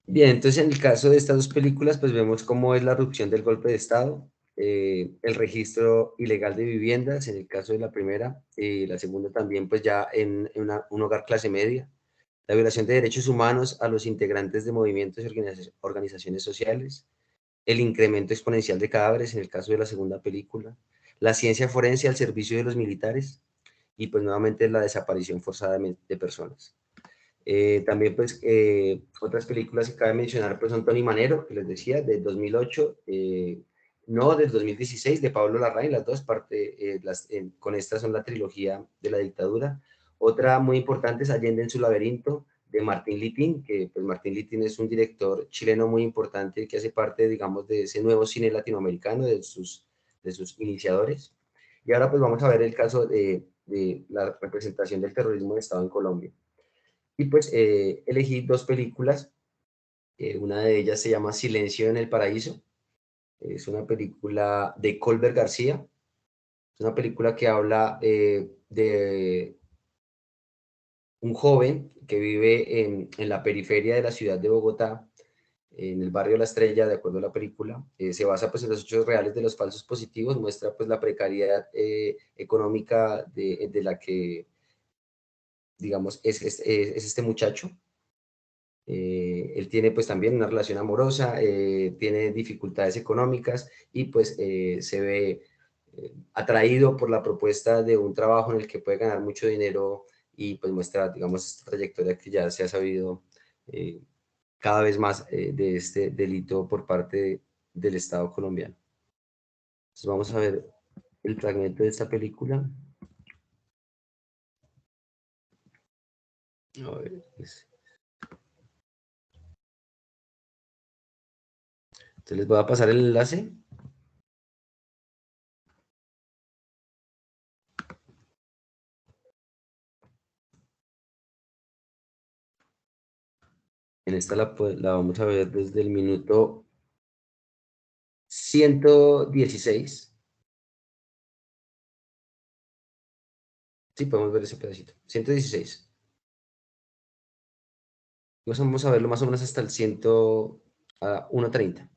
Bien, entonces en el caso de estas dos películas, pues vemos cómo es la erupción del golpe de Estado. el registro ilegal de viviendas, en el caso de la primera, la segunda también pues ya en un hogar clase media, la violación de derechos humanos a los integrantes de movimientos y organizaciones sociales, el incremento exponencial de cadáveres en el caso de la segunda película, la ciencia forense al servicio de los militares y pues nuevamente la desaparición forzada de personas. También pues otras películas que cabe mencionar pues son Tony Manero, que les decía, del 2008, no, del 2016, de Pablo Larraín, las dos partes, con estas son la trilogía de la dictadura. Otra muy importante es Allende en su laberinto, de Martín Litín, que pues Martín Litín es un director chileno muy importante que hace parte, digamos, de ese nuevo cine latinoamericano, de sus iniciadores. Y ahora pues vamos a ver el caso de la representación del terrorismo de Estado en Colombia. Y pues elegí dos películas, una de ellas se llama Silencio en el Paraíso, es una película de Colbert García, es una película que habla de un joven que vive en la periferia de la ciudad de Bogotá, en el barrio La Estrella, de acuerdo a la película. Se basa pues en los hechos reales de los falsos positivos, muestra pues la precariedad económica de la que, digamos, es este muchacho. Él tiene pues también una relación amorosa, tiene dificultades económicas y pues se ve atraído por la propuesta de un trabajo en el que puede ganar mucho dinero y pues muestra, digamos, esta trayectoria que ya se ha sabido cada vez más de este delito por parte del Estado colombiano. Entonces vamos a ver el fragmento de esta película. A ver, entonces les voy a pasar el enlace. En esta la vamos a ver desde el minuto 116. Sí, podemos ver ese pedacito. 116. Vamos a verlo más o menos hasta el 130.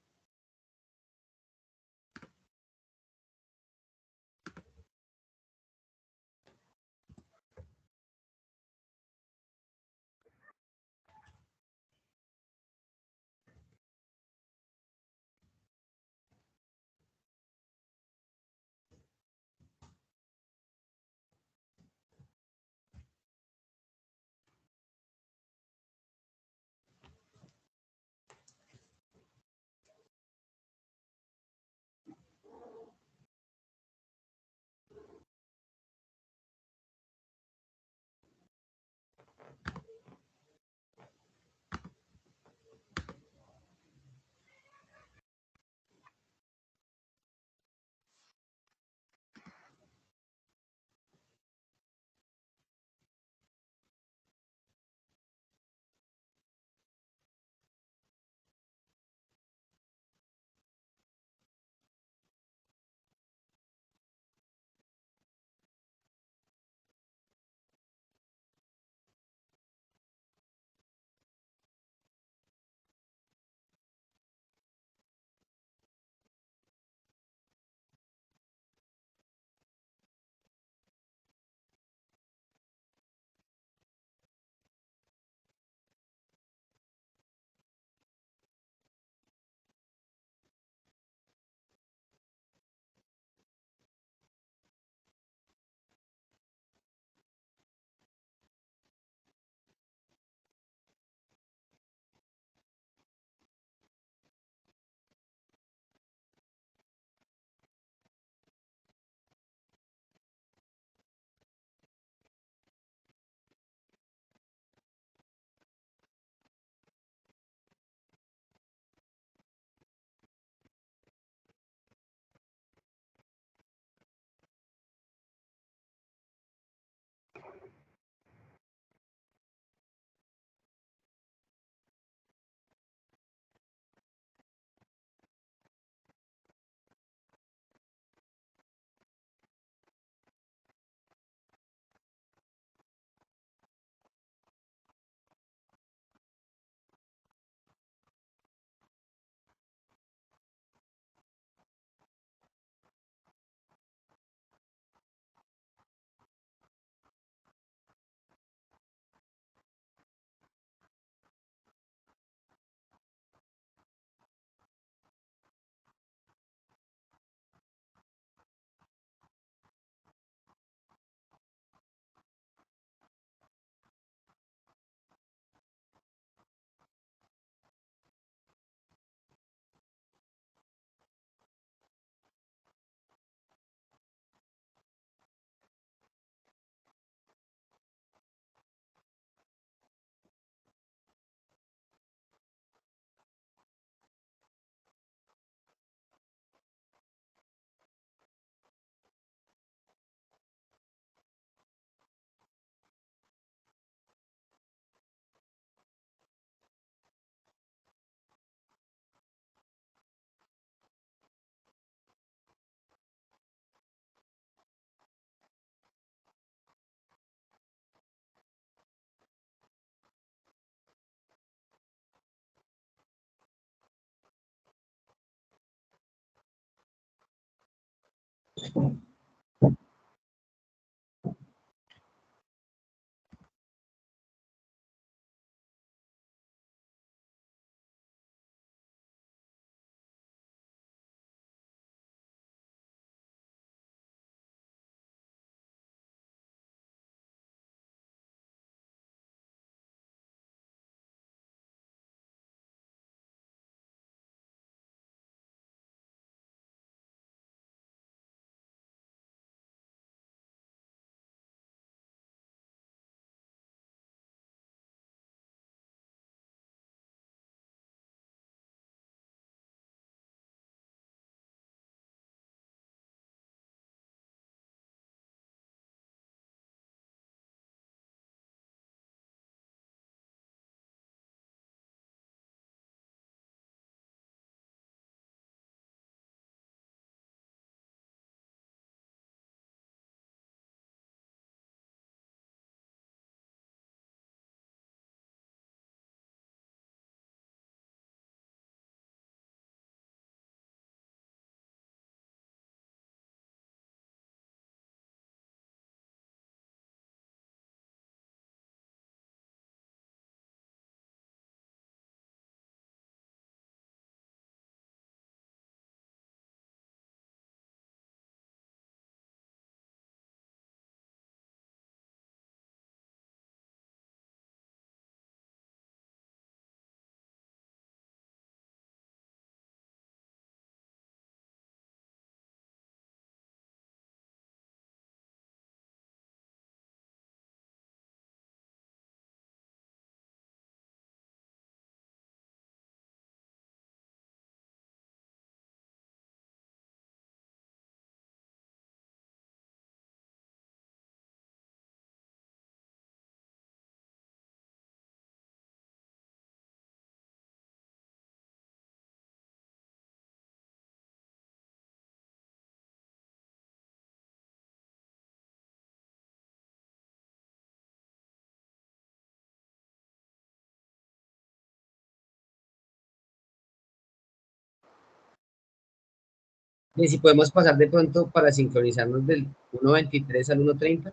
Y si podemos pasar de pronto para sincronizarnos del 1.23 al 1.30.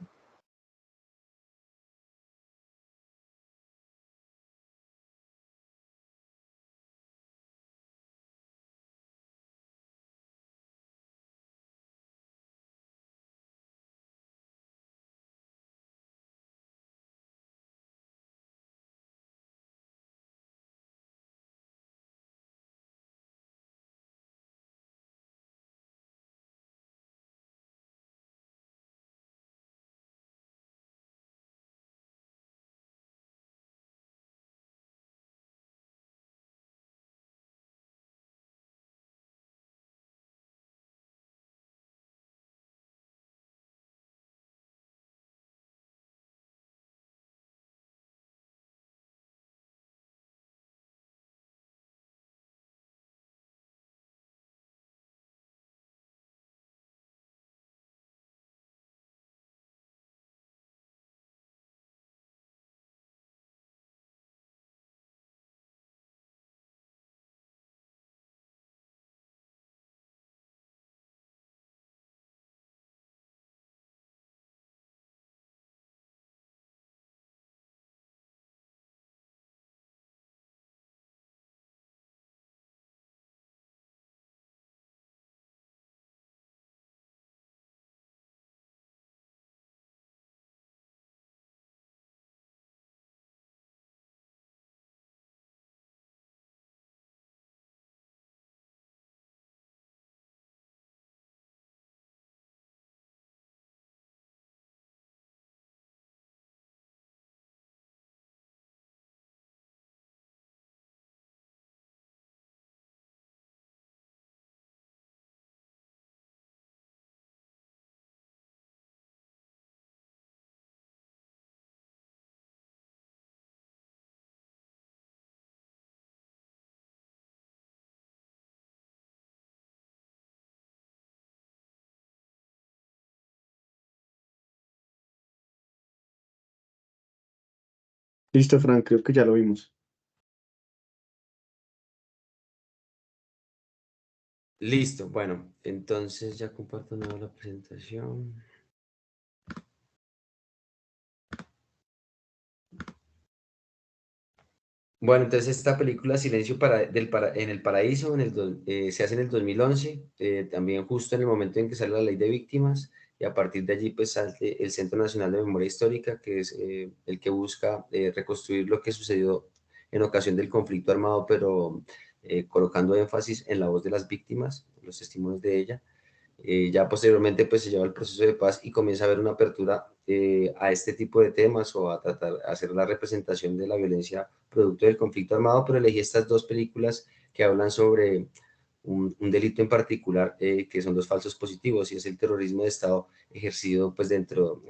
Listo, Frank, creo que ya lo vimos. Listo, bueno, entonces ya comparto nueva la presentación. Bueno, entonces esta película Silencio en el Paraíso se hace en el 2011, también justo en el momento en que sale la Ley de Víctimas, y a partir de allí pues sale el Centro Nacional de Memoria Histórica, que es el que busca reconstruir lo que sucedió en ocasión del conflicto armado, pero colocando énfasis en la voz de las víctimas, los testimonios de ella. Ya posteriormente pues se lleva el proceso de paz y comienza a haber una apertura a este tipo de temas o a tratar de hacer la representación de la violencia producto del conflicto armado, pero elegí estas dos películas que hablan sobre un delito en particular, que son los falsos positivos, y es el terrorismo de Estado ejercido pues dentro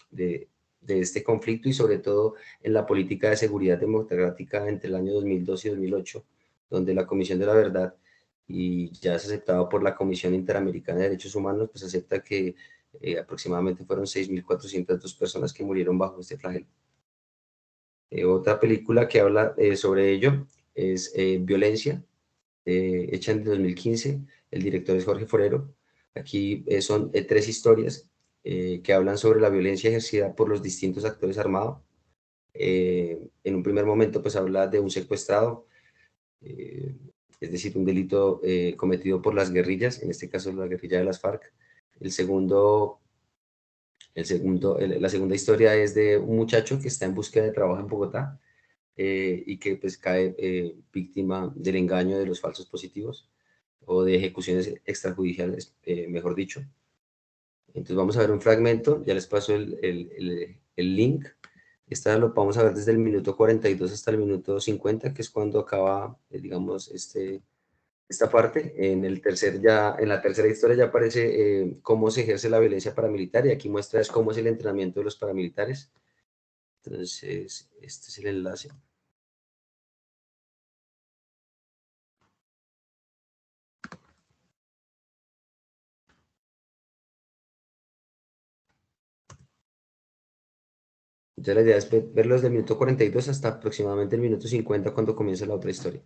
de este conflicto y sobre todo en la política de seguridad democrática entre el año 2002 y 2008, donde la Comisión de la Verdad, y ya es aceptado por la Comisión Interamericana de Derechos Humanos, pues acepta que aproximadamente fueron 6.402 personas que murieron bajo este flagelo. Otra película que habla sobre ello es Violencia, hecha en 2015. El director es Jorge Forero. Aquí son tres historias que hablan sobre la violencia ejercida por los distintos actores armados. En un primer momento, pues habla de un secuestrado, eh, es decir, un delito cometido por las guerrillas, en este caso la guerrilla de las FARC. El segundo, la segunda historia es de un muchacho que está en búsqueda de trabajo en Bogotá y que pues cae víctima del engaño de los falsos positivos o de ejecuciones extrajudiciales, mejor dicho. Entonces vamos a ver un fragmento, ya les paso el link. Esta lo vamos a ver desde el minuto 42 hasta el minuto 50, que es cuando acaba, digamos, esta parte. En la tercera historia ya aparece cómo se ejerce la violencia paramilitar, y aquí muestra es cómo es el entrenamiento de los paramilitares. Entonces, este es el enlace. Entonces la idea es verlo desde el minuto 42 hasta aproximadamente el minuto 50 cuando comienza la otra historia.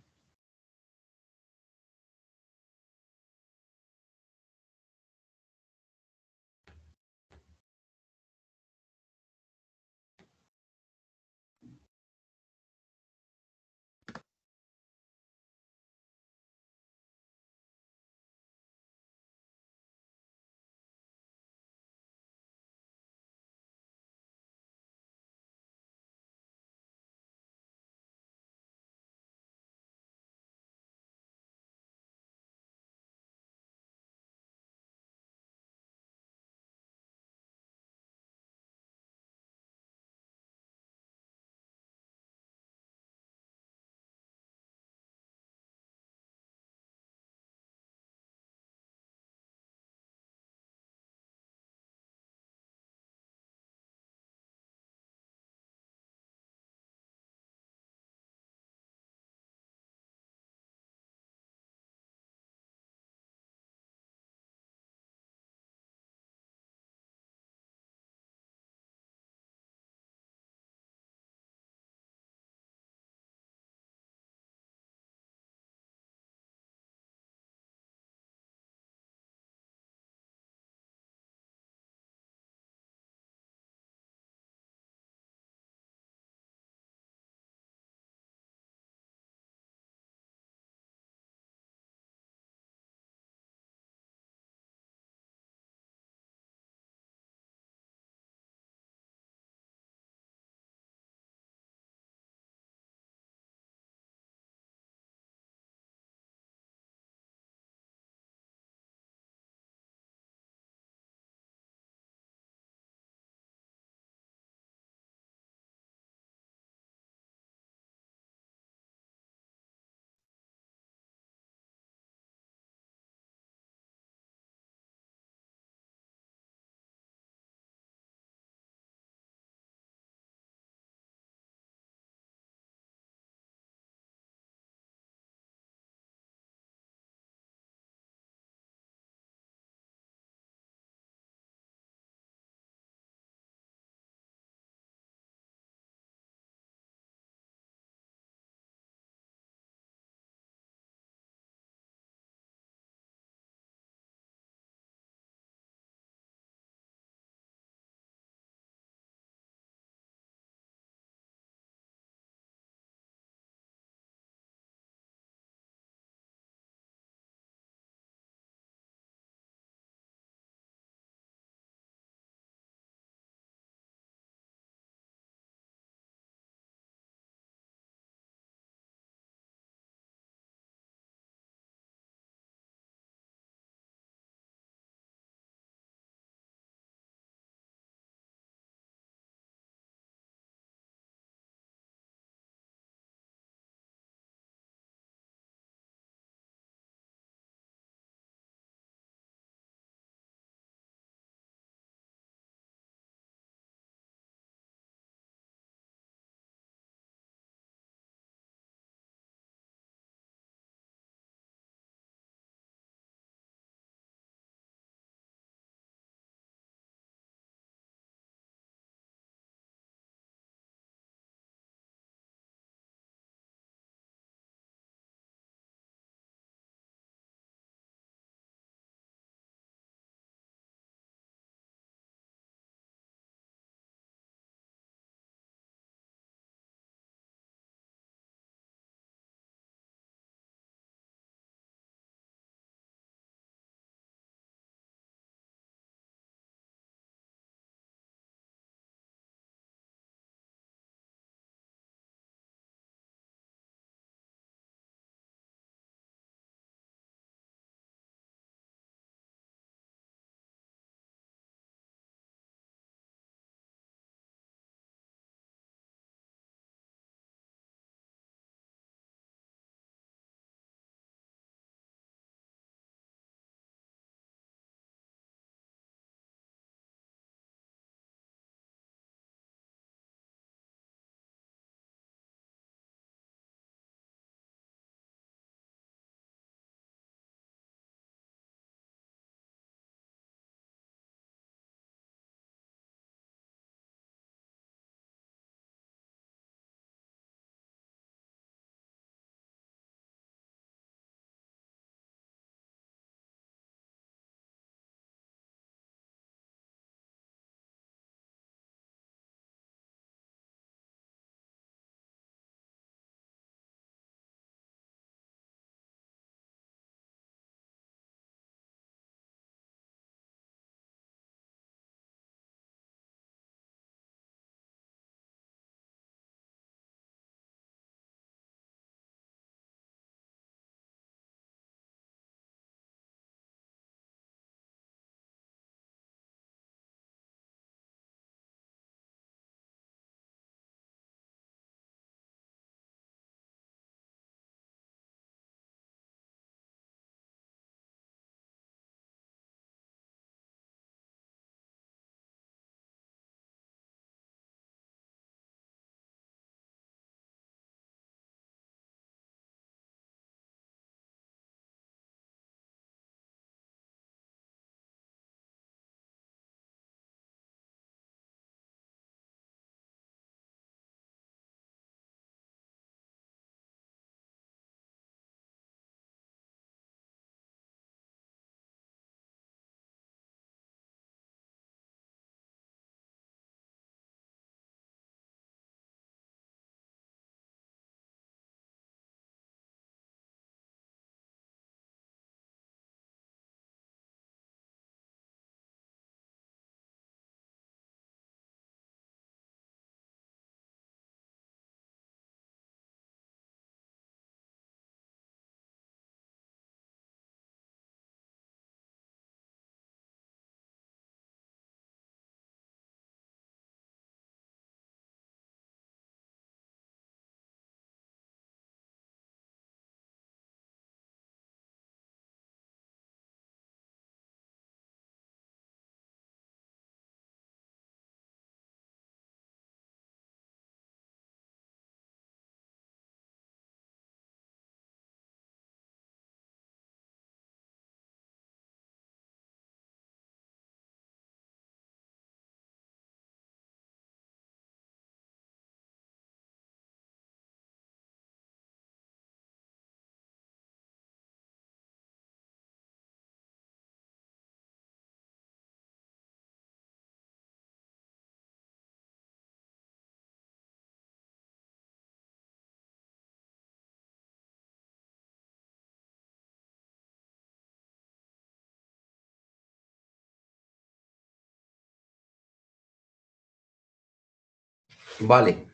Vale.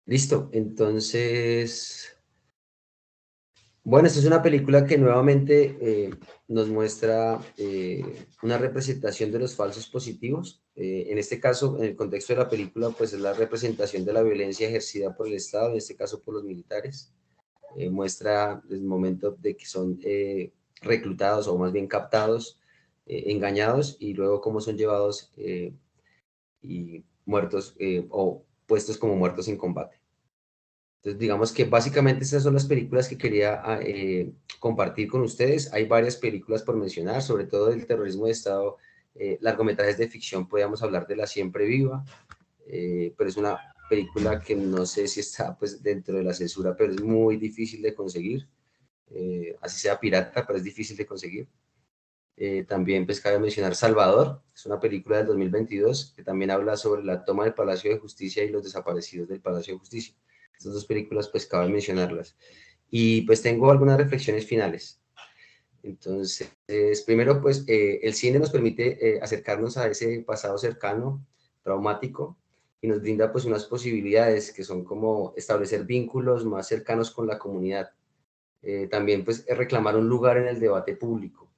Listo. Entonces, bueno, esta es una película que nuevamente nos muestra una representación de los falsos positivos. En este caso, en el contexto de la película, pues es la representación de la violencia ejercida por el Estado, en este caso por los militares. Muestra el momento de que son reclutados o más bien captados, engañados y luego cómo son llevados y muertos o puestos como muertos en combate. Entonces, digamos que básicamente estas son las películas que quería compartir con ustedes. Hay varias películas por mencionar, sobre todo del terrorismo de Estado, largometrajes de ficción, podríamos hablar de La Siempre Viva, pero es una película que no sé si está pues, dentro de la censura, pero es muy difícil de conseguir, así sea pirata, pero es difícil de conseguir. También pues cabe mencionar Salvador, es una película del 2022 que también habla sobre la toma del Palacio de Justicia y los desaparecidos del Palacio de Justicia. Estas dos películas pues cabe mencionarlas. Y pues tengo algunas reflexiones finales. Entonces, primero pues el cine nos permite acercarnos a ese pasado cercano, traumático, y nos brinda pues unas posibilidades que son como establecer vínculos más cercanos con la comunidad. También pues reclamar un lugar en el debate público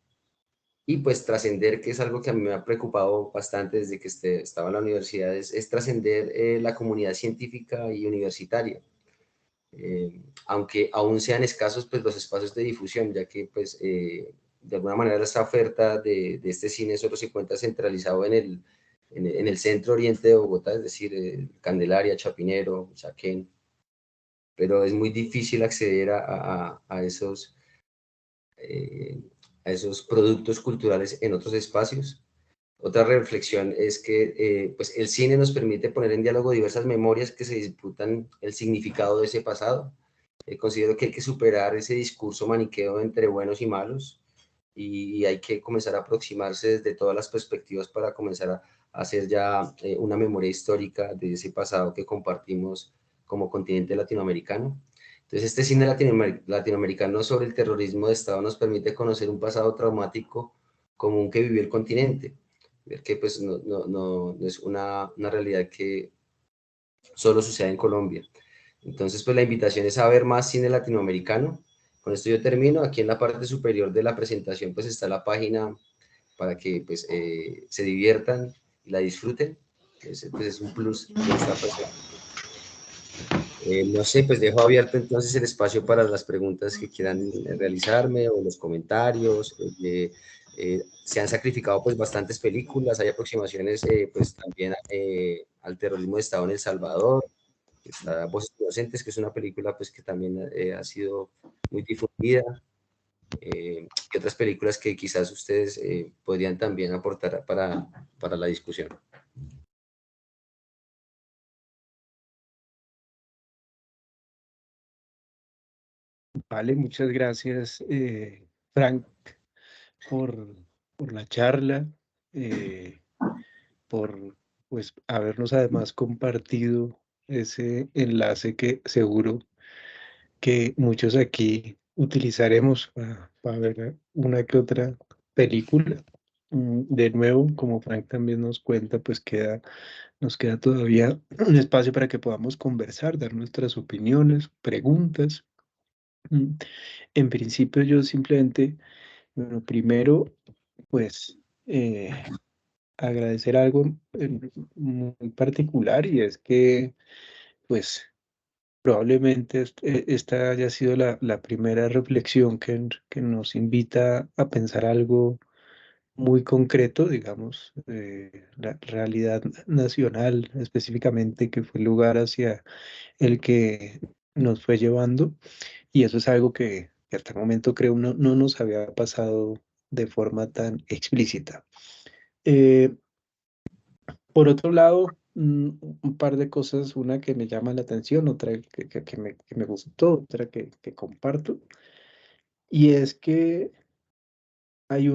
y pues trascender, que es algo que a mí me ha preocupado bastante desde que estaba en la universidad, es trascender la comunidad científica y universitaria. Aunque aún sean escasos pues los espacios de difusión, ya que pues de alguna manera esta oferta de este cine solo se encuentra centralizado en el centro oriente de Bogotá, es decir, Candelaria, Chapinero, Usaquén, pero es muy difícil acceder eh, a esos productos culturales en otros espacios. Otra reflexión es que pues el cine nos permite poner en diálogo diversas memorias que se disputan el significado de ese pasado. Considero que hay que superar ese discurso maniqueo entre buenos y malos y hay que comenzar a aproximarse desde todas las perspectivas para comenzar a hacer ya una memoria histórica de ese pasado que compartimos como continente latinoamericano. Entonces, este cine latinoamericano sobre el terrorismo de Estado nos permite conocer un pasado traumático común que vivió el continente, ver que pues no es una realidad que solo sucede en Colombia. Entonces, pues la invitación es a ver más cine latinoamericano. Con esto yo termino. Aquí en la parte superior de la presentación pues está la página para que pues se diviertan y la disfruten. Pues, es un plus de esta presentación. No sé, pues dejo abierto entonces el espacio para las preguntas que quieran realizarme o los comentarios. Se han sacrificado pues bastantes películas, hay aproximaciones pues también al terrorismo de Estado en El Salvador. Está Voces Inocentes, que es una película pues que también ha sido muy difundida. Y otras películas que quizás ustedes podrían también aportar para la discusión. Vale, muchas gracias, Frank, por, por la charla, por pues habernos además compartido ese enlace que seguro que muchos aquí utilizaremos para ver una que otra película. De nuevo, como Frank también nos cuenta, pues nos queda todavía un espacio para que podamos conversar, dar nuestras opiniones, preguntas. Mm, En principio yo simplemente, bueno, primero, pues agradecer algo muy particular y es que, pues, probablemente esta haya sido la primera reflexión que nos invita a pensar algo muy concreto, digamos, la realidad nacional específicamente, que fue el lugar hacia el que nos fue llevando. Y eso es algo que hasta el momento creo no nos había pasado de forma tan explícita. Eh, por otro lado, un par de cosas, una que me llama la atención, otra que me gustó, otra que comparto, y es que hay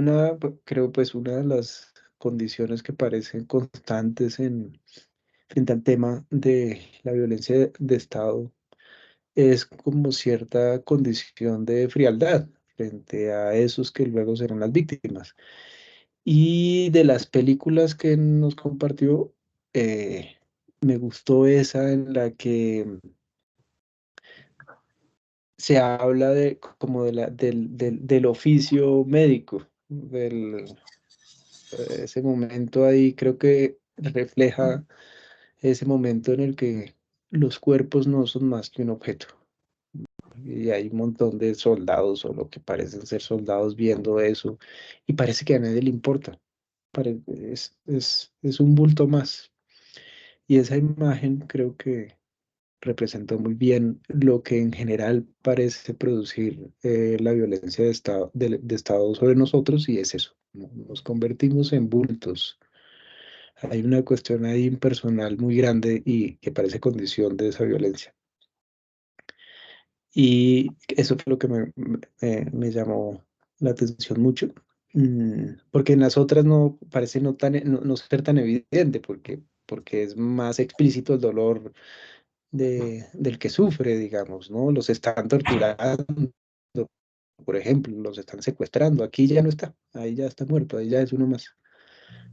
creo pues una de las condiciones que parecen constantes frente al tema de la violencia de Estado, es como cierta condición de frialdad frente a esos que luego serán las víctimas. Y de las películas que nos compartió, me gustó esa en la que se habla de como del oficio médico, ese momento ahí creo que refleja ese momento en el que los cuerpos no son más que un objeto. Y hay un montón de soldados o lo que parecen ser soldados viendo eso y parece que a nadie le importa. Es un bulto más. Y esa imagen creo que representó muy bien lo que en general parece producir la violencia de Estado sobre nosotros y es eso. Nos convertimos en bultos. Hay una cuestión ahí impersonal muy grande y que parece condición de esa violencia. Y eso fue lo que me llamó la atención mucho, porque en las otras no parece no ser tan evidente, porque es más explícito el dolor del que sufre, digamos, ¿no? Los están torturando, por ejemplo, los están secuestrando, aquí ya no está, ahí ya está muerto, ahí ya es uno más.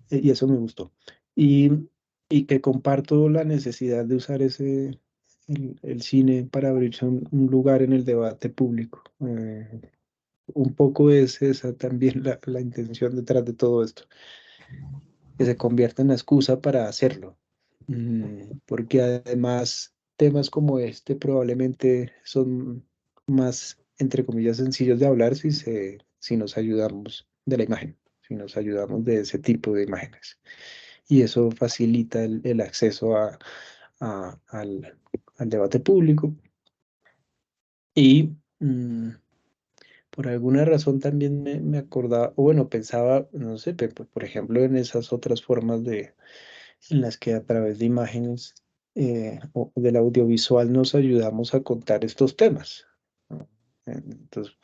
Y eso me gustó. Y, y que comparto la necesidad de usar el cine para abrirse un lugar en el debate público. Un poco es esa también la intención detrás de todo esto, que se convierta en la excusa para hacerlo. Porque además temas como este probablemente son más, entre comillas, sencillos de hablar si nos ayudamos de la imagen, si nos ayudamos de ese tipo de imágenes. Y eso facilita el acceso al debate público. Y por alguna razón también me acordaba, o bueno, pensaba, no sé, por ejemplo, en esas otras formas en las que a través de imágenes o del audiovisual nos ayudamos a contar estos temas, ¿no? Entonces,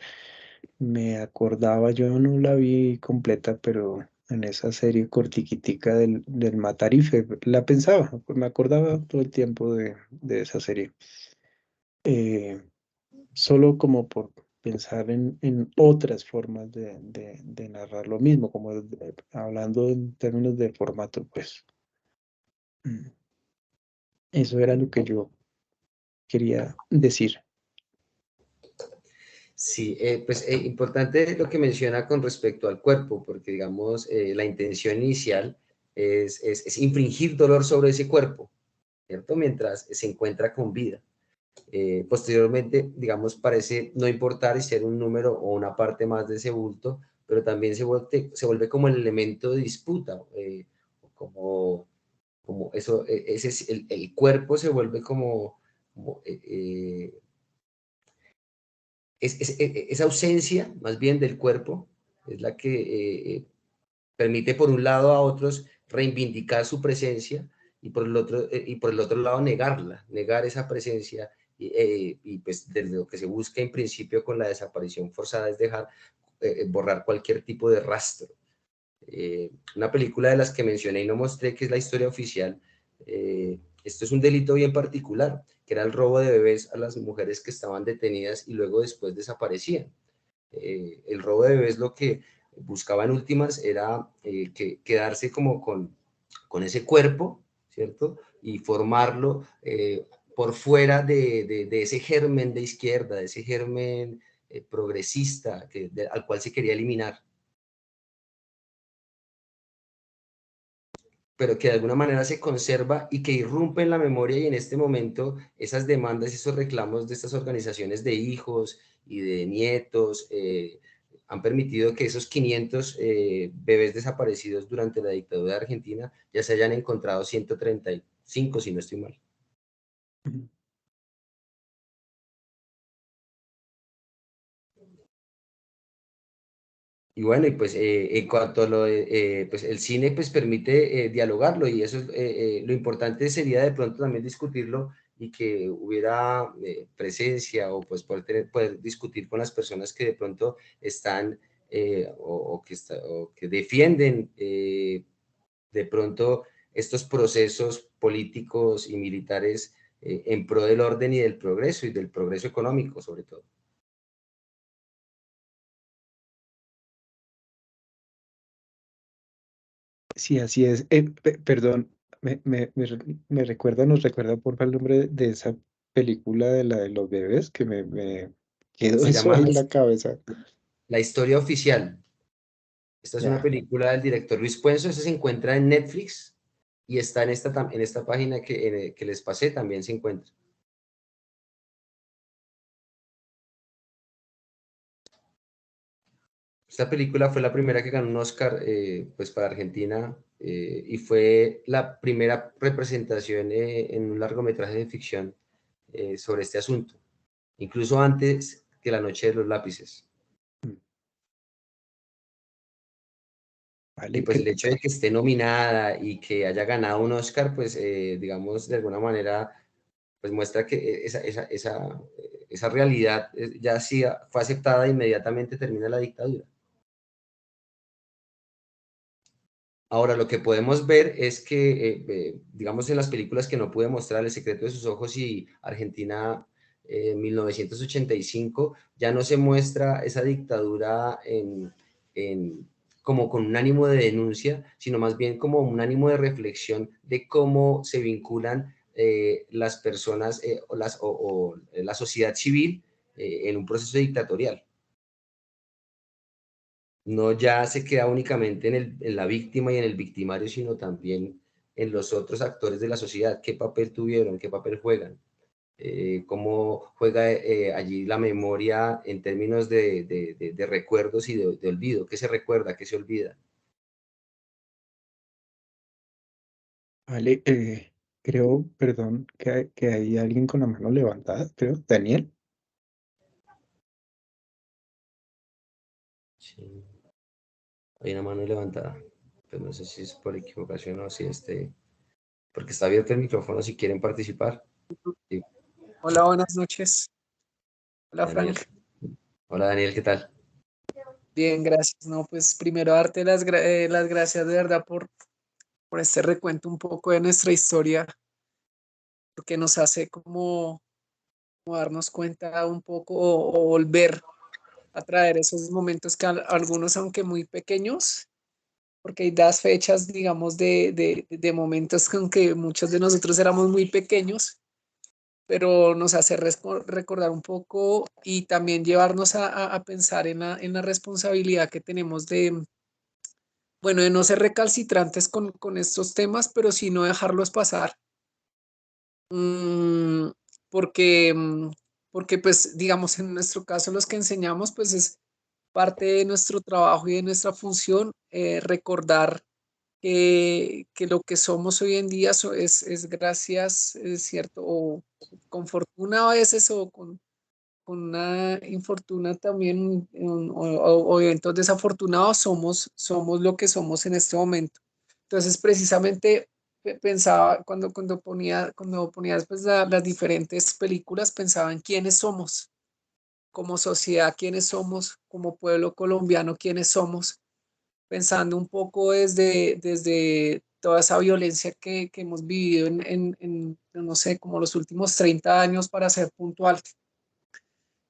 me acordaba, yo no la vi completa, pero en esa serie cortiquitica del Matarife, la pensaba, pues me acordaba todo el tiempo de esa serie. Eh, Solo como por pensar en otras formas de narrar lo mismo, como hablando en términos de formato, pues eso era lo que yo quería decir. Sí, pues importante lo que menciona con respecto al cuerpo, porque digamos, la intención inicial es infringir dolor sobre ese cuerpo, ¿cierto? Mientras se encuentra con vida. Posteriormente, digamos, parece no importar y ser un número o una parte más de ese bulto, pero también se vuelve como el elemento de disputa, como, como eso, ese, el cuerpo se vuelve esa ausencia más bien del cuerpo es la que permite por un lado a otros reivindicar su presencia y por el otro lado negar esa presencia y pues desde lo que se busca en principio con la desaparición forzada es dejar borrar cualquier tipo de rastro. Una película de las que mencioné y no mostré, que es La historia oficial, esto es un delito bien particular, que era el robo de bebés a las mujeres que estaban detenidas y luego después desaparecían. El robo de bebés lo que buscaba en últimas era quedarse como con ese cuerpo, ¿cierto? Y formarlo por fuera de ese germen de izquierda, de ese germen progresista al cual se quería eliminar. Pero que de alguna manera se conserva y que irrumpe en la memoria y en este momento esas demandas y esos reclamos de estas organizaciones de hijos y de nietos han permitido que esos 500 bebés desaparecidos durante la dictadura de Argentina ya se hayan encontrado 135, si no estoy mal. Y bueno, y pues en cuanto a lo de, pues el cine pues permite dialogarlo y eso es, lo importante sería de pronto también discutirlo y que hubiera presencia o pues poder discutir con las personas que de pronto están o que defienden de pronto estos procesos políticos y militares en pro del orden y del progreso y del progreso económico sobre todo. Sí, así es. Perdón, me recuerda, nos recuerda por el nombre de esa película de la de los bebés, que me quedó Se eso llama ahí en la cabeza. La historia oficial. Esta es una Ya, película del director Luis Puenzo, esa se encuentra en Netflix y está en esta página que les pasé, también se encuentra. Esta película fue la primera que ganó un Oscar pues para Argentina y fue la primera representación en un largometraje de ficción sobre este asunto, incluso antes que La Noche de los Lápices. Y vale, pues el hecho de que esté nominada y que haya ganado un Oscar, pues digamos, de alguna manera, pues muestra que esa realidad ya sí fue aceptada, inmediatamente termina la dictadura. Ahora, lo que podemos ver es que, digamos, en las películas que no pude mostrar, El secreto de sus ojos y Argentina 1985, ya no se muestra esa dictadura como con un ánimo de denuncia, sino más bien como un ánimo de reflexión de cómo se vinculan las personas o la sociedad civil en un proceso dictatorial. No ya se queda únicamente en la víctima y en el victimario, sino también en los otros actores de la sociedad, qué papel tuvieron, qué papel juegan, cómo juega allí la memoria en términos de recuerdos y de olvido, qué se recuerda, qué se olvida. vale, creo, perdón, que hay alguien con la mano levantada, creo, Daniel. Sí, hay una mano levantada, pero no sé si es por equivocación o si porque está abierto el micrófono si quieren participar. Sí, Hola, buenas noches. Hola, Daniel. Frank. Hola Daniel, ¿qué tal? Bien, gracias. No, pues primero darte las gracias de verdad por este recuento un poco de nuestra historia, porque nos hace como darnos cuenta un poco o volver a traer esos momentos que algunos, aunque muy pequeños, porque hay das fechas, digamos, de momentos con que muchos de nosotros éramos muy pequeños, pero nos hace recordar un poco y también llevarnos a pensar en la responsabilidad que tenemos bueno, de no ser recalcitrantes con estos temas, pero sí no dejarlos pasar. Mm, porque, porque, pues, digamos, en nuestro caso, los que enseñamos, pues es parte de nuestro trabajo y de nuestra función recordar que lo que somos hoy en día es gracias, es cierto, o con fortuna a veces o con una infortuna también o eventos desafortunados, somos lo que somos en este momento. Entonces, precisamente pensaba, cuando ponías pues, las diferentes películas, pensaba en quiénes somos como sociedad, quiénes somos como pueblo colombiano, quiénes somos, pensando un poco desde toda esa violencia que hemos vivido no sé, como los últimos 30 años para ser puntual.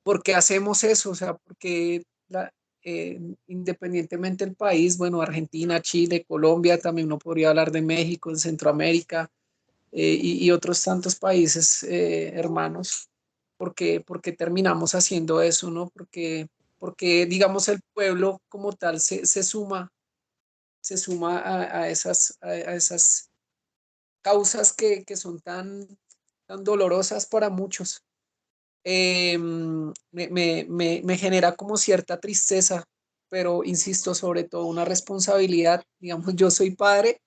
¿Por qué hacemos eso? O sea, porque independientemente del país, bueno, Argentina, Chile, Colombia, también uno podría hablar de México, en Centroamérica y otros tantos países hermanos, porque terminamos haciendo eso, ¿no? Porque digamos, el pueblo como tal se suma a esas causas que son tan dolorosas para muchos. Me genera como cierta tristeza, pero insisto, sobre todo una responsabilidad. Digamos, yo soy padre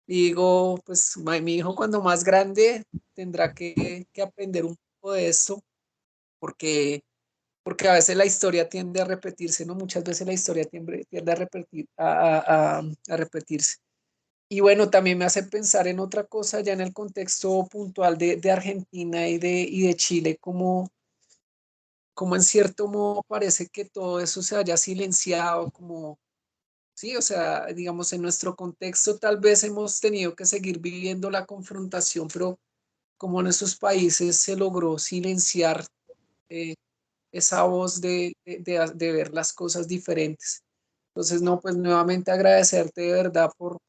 y digo, pues mi hijo cuando más grande tendrá que aprender un poco de esto, porque, porque a veces la historia tiende a repetirse, ¿no? Muchas veces la historia tiende a repetirse. Y bueno, también me hace pensar en otra cosa ya en el contexto puntual de Argentina y de Chile, como en cierto modo parece que todo eso se haya silenciado, como, sí, o sea, digamos, en nuestro contexto tal vez hemos tenido que seguir viviendo la confrontación, pero como en esos países se logró silenciar eh, esa voz de ver las cosas diferentes. Entonces, no, pues nuevamente agradecerte de verdad por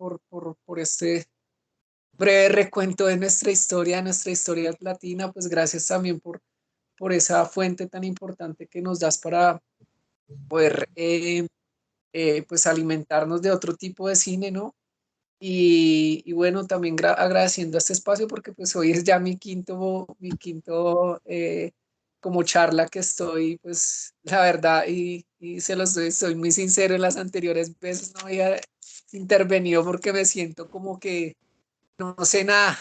breve recuento de nuestra historia latina, pues gracias también por esa fuente tan importante que nos das para poder pues alimentarnos de otro tipo de cine, ¿no? Y bueno, también agradeciendo este espacio porque pues hoy es ya mi quinto como charla que estoy, pues la verdad, y se los soy muy sincero, en las anteriores veces no había intervenido porque me siento como que no sé nada,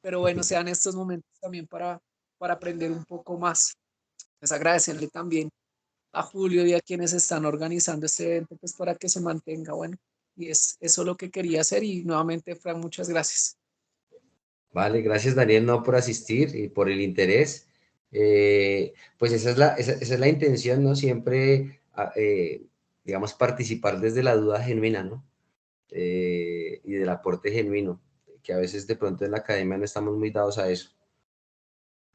pero bueno, sean estos momentos también para aprender un poco más. Pues agradecerle también a Julio y a quienes están organizando este evento, pues para que se mantenga, bueno, y es eso lo que quería hacer y nuevamente, Frank, muchas gracias. Vale, gracias Daniel, no por asistir y por el interés. Pues esa es la intención, ¿no? Siempre, digamos, participar desde la duda genuina, ¿no? Y del aporte genuino, que a veces de pronto en la academia no estamos muy dados a eso.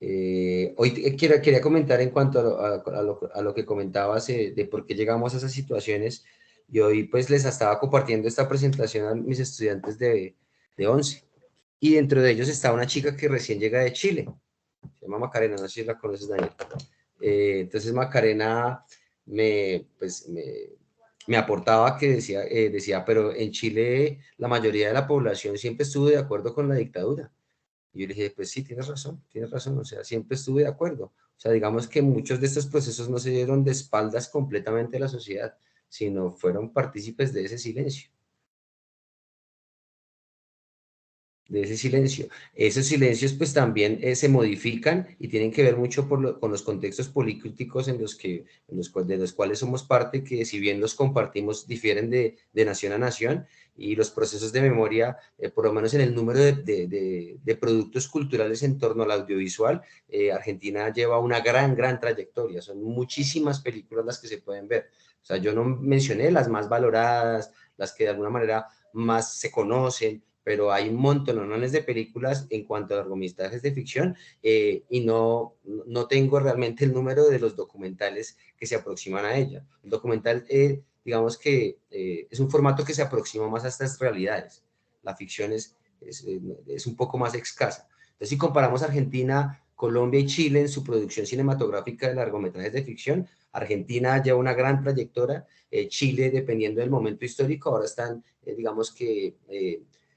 Hoy quería comentar en cuanto a lo que comentabas de por qué llegamos a esas situaciones y hoy pues les estaba compartiendo esta presentación a mis estudiantes de 11 y dentro de ellos está una chica que recién llega de Chile, se llama Macarena, no sé si la conoces, Daniel. Entonces Macarena pues, me aportaba que decía, pero en Chile la mayoría de la población siempre estuvo de acuerdo con la dictadura. Y yo le dije, pues sí, tienes razón, o sea, siempre estuve de acuerdo. O sea, digamos que muchos de estos procesos no se dieron de espaldas completamente a la sociedad, sino fueron partícipes de ese silencio. De ese silencio. Esos silencios pues también se modifican y tienen que ver mucho con los contextos políticos de los cuales somos parte, que si bien los compartimos, difieren de nación a nación y los procesos de memoria, por lo menos en el número de productos culturales en torno al audiovisual, Argentina lleva una gran trayectoria, son muchísimas películas las que se pueden ver. O sea, yo no mencioné las más valoradas, las que de alguna manera más se conocen, pero hay un montón de películas en cuanto a largometrajes de ficción y no tengo realmente el número de los documentales que se aproximan a ella. El documental, digamos que es un formato que se aproxima más a estas realidades. La ficción es un poco más escasa. Entonces, si comparamos Argentina, Colombia y Chile en su producción cinematográfica de largometrajes de ficción, Argentina lleva una gran trayectoria, Chile, dependiendo del momento histórico, ahora están, digamos que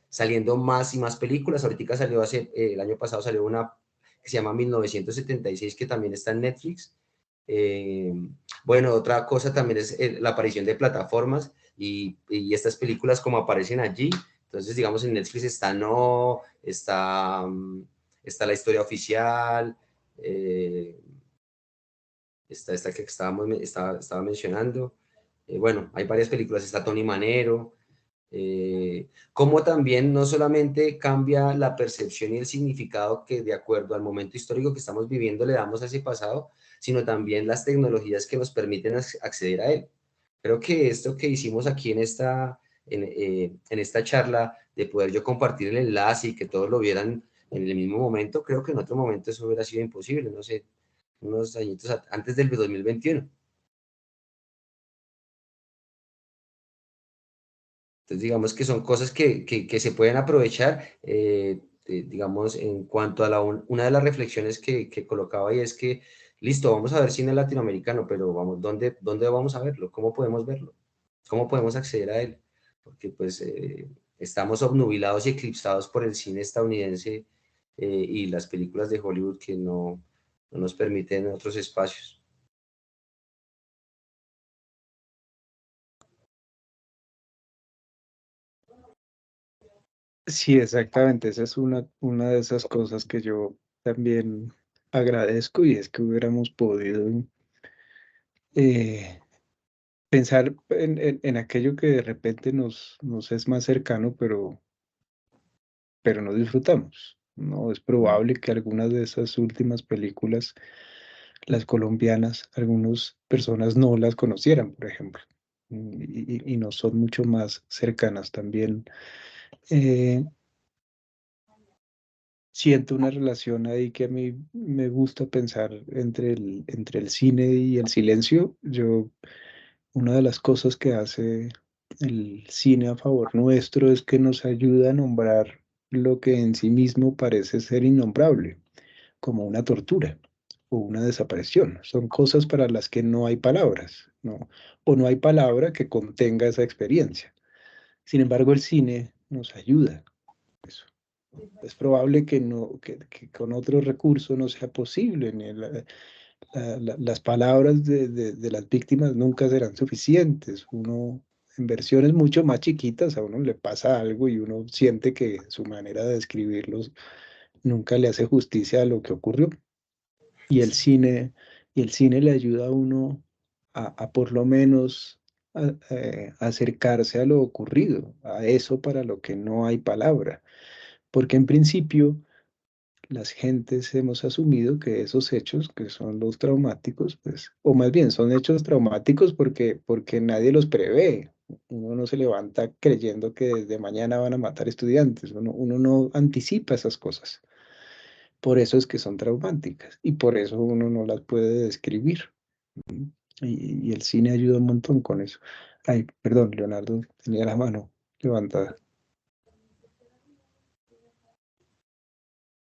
saliendo más y más películas. Ahorita salió el año pasado salió una que se llama 1976, que también está en Netflix. Eh, bueno, otra cosa también es la aparición de plataformas y estas películas como aparecen allí. Entonces, digamos, en Netflix está No, está La Historia Oficial, está esta que estaba mencionando. Bueno, hay varias películas, está Tony Manero, como también no solamente cambia la percepción y el significado que de acuerdo al momento histórico que estamos viviendo le damos a ese pasado, sino también las tecnologías que nos permiten acceder a él. Creo que esto que hicimos aquí en esta charla, de poder yo compartir el enlace y que todos lo vieran en el mismo momento, creo que en otro momento eso hubiera sido imposible, no sé, unos añitos antes del 2021. Entonces, digamos que son cosas que se pueden aprovechar, digamos, en cuanto a una de las reflexiones que colocaba ahí es que, listo, vamos a ver cine latinoamericano, pero vamos, ¿dónde vamos a verlo? ¿Cómo podemos verlo? ¿Cómo podemos acceder a él? Porque pues estamos obnubilados y eclipsados por el cine estadounidense y las películas de Hollywood que no nos permiten otros espacios. Sí, exactamente. Esa es una de esas cosas que yo también agradezco y es que hubiéramos podido eh, pensar en aquello que de repente nos es más cercano, pero no disfrutamos. No es probable que algunas de esas últimas películas, las colombianas, algunas personas no las conocieran, por ejemplo, y no son mucho más cercanas también. eh, Siento una relación ahí que a mí me gusta pensar entre el cine y el silencio. Una de las cosas que hace el cine a favor nuestro es que nos ayuda a nombrar lo que en sí mismo parece ser innombrable, como una tortura o una desaparición. Son cosas para las que no hay palabras, ¿no? O no hay palabra que contenga esa experiencia. Sin embargo, el cine nos ayuda a eso. Es probable que, no, que con otro recurso no sea posible. Las palabras de las víctimas nunca serán suficientes. Uno, en versiones mucho más chiquitas, a uno le pasa algo y uno siente que su manera de describirlos nunca le hace justicia a lo que ocurrió. Y el cine, y el cine le ayuda a uno a por lo menos acercarse a lo ocurrido, a eso para lo que no hay palabra. Porque en principio las gentes hemos asumido que esos hechos, que son los traumáticos, pues, o más bien son hechos traumáticos porque nadie los prevé. Uno no se levanta creyendo que desde mañana van a matar estudiantes. Uno no anticipa esas cosas. Por eso es que son traumáticas y por eso uno no las puede describir. ¿Mm? Y el cine ayuda un montón con eso. Ay, perdón, Leonardo tenía la mano levantada.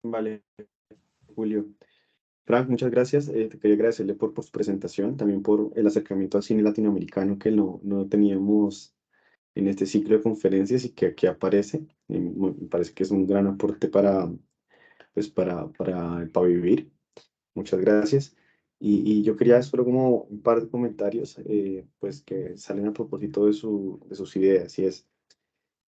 Vale, Julio. Frank, muchas gracias. Te quería agradecerle por su presentación, también por el acercamiento al cine latinoamericano que no teníamos en este ciclo de conferencias y que aquí aparece. Me parece que es un gran aporte pues para vivir. Muchas gracias. Y yo quería solo como un par de comentarios pues que salen a propósito de sus ideas. Y es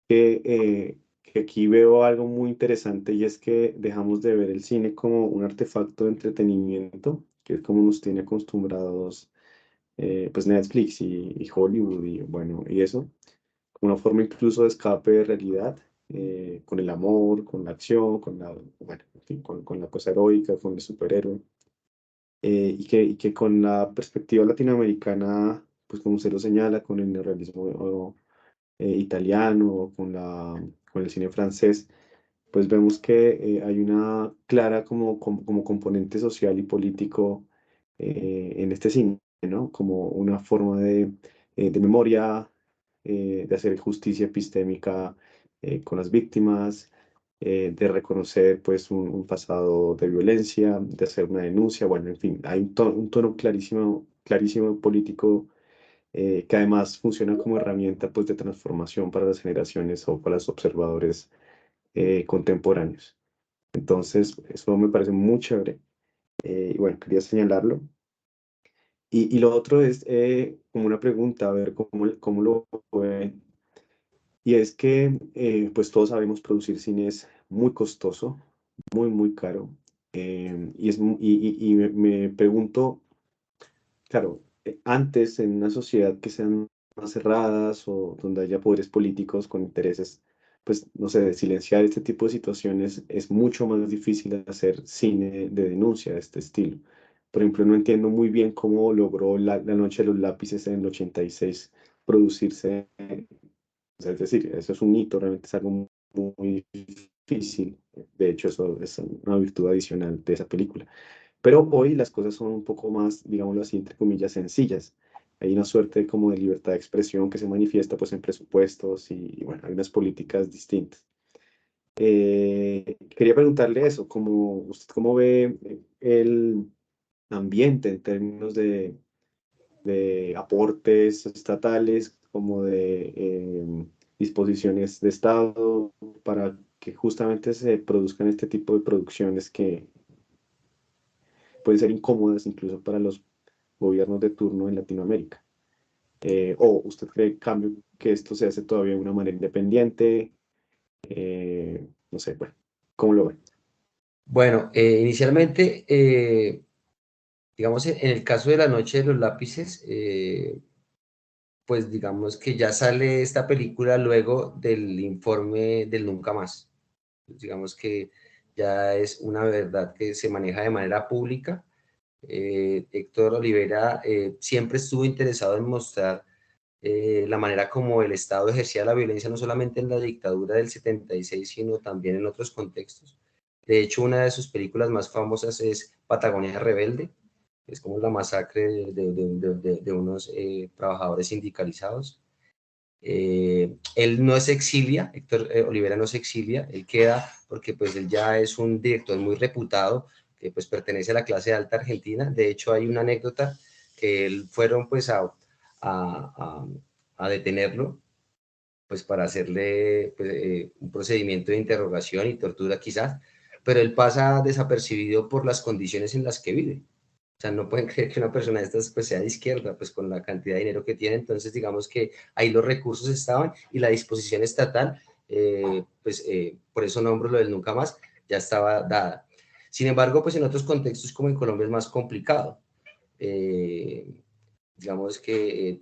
que aquí veo algo muy interesante y es que dejamos de ver el cine como un artefacto de entretenimiento, que es como nos tiene acostumbrados pues Netflix y Hollywood y bueno, y eso, como una forma incluso de escape de realidad, con el amor, con la acción, bueno, en fin, con la cosa heroica, con el superhéroe, y que con la perspectiva latinoamericana, pues como se lo señala, con el neorrealismo italiano, con el cine francés, pues vemos que hay una clara como componente social y político en este cine, ¿no? Como una forma de memoria, de hacer justicia epistémica con las víctimas, de reconocer pues un pasado de violencia, de hacer una denuncia, bueno, en fin, hay un tono clarísimo, clarísimo político que además funciona como herramienta pues, de transformación para las generaciones o para los observadores contemporáneos. Entonces, eso me parece muy chévere. Y bueno, quería señalarlo. Y lo otro es como una pregunta, a ver cómo lo ven. Y es que, pues todos sabemos, producir cine es muy costoso, muy caro. Y me pregunto, claro, antes en una sociedad que sean más cerradas o donde haya poderes políticos con intereses, pues no sé, de silenciar este tipo de situaciones es mucho más difícil hacer cine de denuncia de este estilo. Por ejemplo, no entiendo muy bien cómo logró La Noche de los Lápices en el 86 producirse. O sea, es decir, eso es un hito, realmente es algo muy difícil. De hecho, eso es una virtud adicional de esa película. Pero hoy las cosas son un poco más, digámoslo así, entre comillas, sencillas. Hay una suerte como de libertad de expresión que se manifiesta pues en presupuestos y bueno, hay unas políticas distintas. Quería preguntarle eso, ¿usted cómo ve el ambiente en términos de aportes estatales, como de disposiciones de Estado para que justamente se produzcan este tipo de producciones que pueden ser incómodas incluso para los gobiernos de turno en Latinoamérica? ¿O usted cree, en cambio, que esto se hace todavía de una manera independiente? No sé, bueno, ¿cómo lo ve? Bueno, inicialmente, digamos, en el caso de La Noche de los Lápices, pues digamos que ya sale esta película luego del informe del Nunca Más. Digamos que ya es una verdad que se maneja de manera pública. Héctor Olivera siempre estuvo interesado en mostrar la manera como el Estado ejercía la violencia, no solamente en la dictadura del 76, sino también en otros contextos. De hecho, una de sus películas más famosas es Patagonia Rebelde, es como la masacre de unos trabajadores sindicalizados. Él no se exilia, Héctor Olivera no se exilia, él queda porque pues él ya es un director muy reputado, que pues pertenece a la clase alta argentina. De hecho hay una anécdota que él fueron pues a detenerlo, pues para hacerle pues, un procedimiento de interrogación y tortura quizás, pero él pasa desapercibido por las condiciones en las que vive. O sea, no pueden creer que una persona de estas pues, sea de izquierda, pues con la cantidad de dinero que tiene. Entonces, digamos que ahí los recursos estaban y la disposición estatal, por eso nombro lo del nunca más, ya estaba dada. Sin embargo, pues en otros contextos como en Colombia es más complicado. Digamos que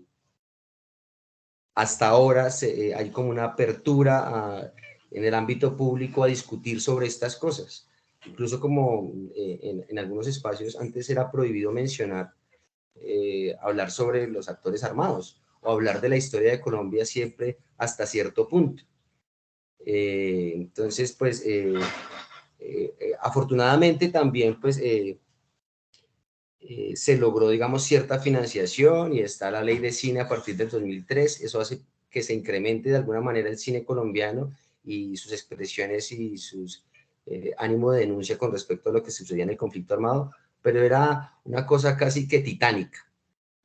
hasta ahora hay como una apertura en el ámbito público a discutir sobre estas cosas. Incluso como en algunos espacios antes era prohibido mencionar, hablar sobre los actores armados o hablar de la historia de Colombia siempre hasta cierto punto. Entonces, pues, afortunadamente también, pues, se logró, digamos, cierta financiación y está la ley de cine a partir del 2003. Eso hace que se incremente de alguna manera el cine colombiano y sus expresiones y sus ánimo de denuncia con respecto a lo que sucedía en el conflicto armado, pero era una cosa casi que titánica.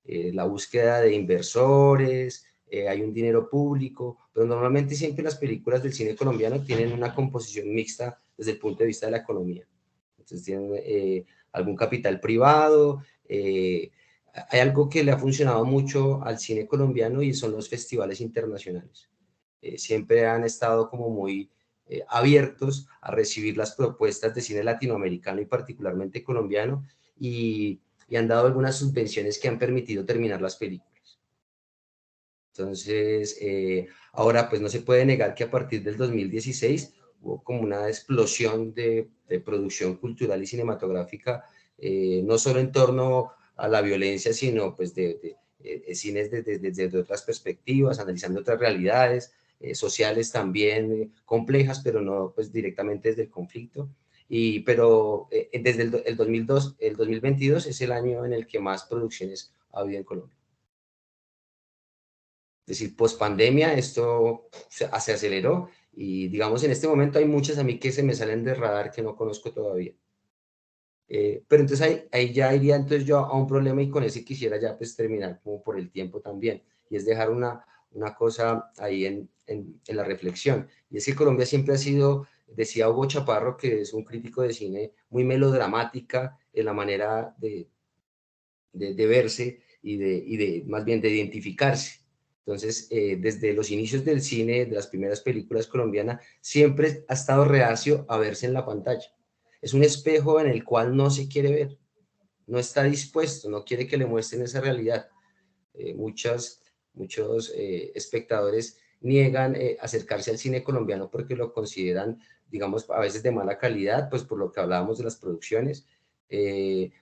La búsqueda de inversores, hay un dinero público, pero normalmente siempre las películas del cine colombiano tienen una composición mixta desde el punto de vista de la economía. Entonces tienen algún capital privado. Hay algo que le ha funcionado mucho al cine colombiano y son los festivales internacionales. Siempre han estado como muy abiertos a recibir las propuestas de cine latinoamericano y particularmente colombiano y han dado algunas subvenciones que han permitido terminar las películas. Entonces, ahora pues no se puede negar que a partir del 2016 hubo como una explosión de producción cultural y cinematográfica, no solo en torno a la violencia, sino pues de cines desde otras perspectivas, analizando otras realidades sociales también complejas, pero no pues directamente desde el conflicto. Pero desde el 2002, el 2022 es el año en el que más producciones ha habido en Colombia. Es decir, post pandemia esto se aceleró y digamos en este momento hay muchas a mí que se me salen de radar que no conozco todavía. Pero entonces ahí ya iría entonces yo a un problema y con ese quisiera ya pues terminar como por el tiempo también, y es dejar una cosa ahí en la reflexión, y es que Colombia siempre ha sido, decía Hugo Chaparro, que es un crítico de cine, muy melodramática en la manera de verse y de más bien de identificarse. Entonces, desde los inicios del cine, de las primeras películas colombianas, siempre ha estado reacio a verse en la pantalla. Es un espejo en el cual no se quiere ver, no está dispuesto, no quiere que le muestren esa realidad. Muchos espectadores niegan acercarse al cine colombiano porque lo consideran, digamos, a veces de mala calidad, pues por lo que hablábamos de las producciones,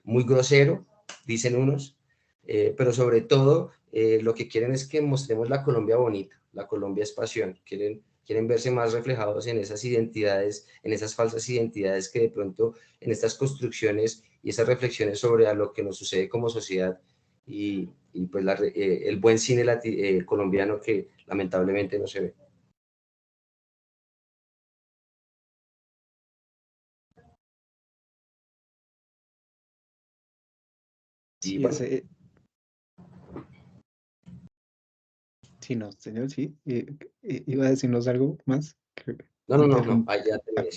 muy grosero, dicen unos, pero sobre todo lo que quieren es que mostremos la Colombia bonita, la Colombia es pasión, quieren verse más reflejados en esas identidades, en esas falsas identidades que de pronto en estas construcciones y esas reflexiones sobre a lo que nos sucede como sociedad y pues el buen cine colombiano que lamentablemente no se ve. Sí, Bueno, sí, no, señor, sí. ¿Iba a decirnos algo más? no, ahí ya terminé.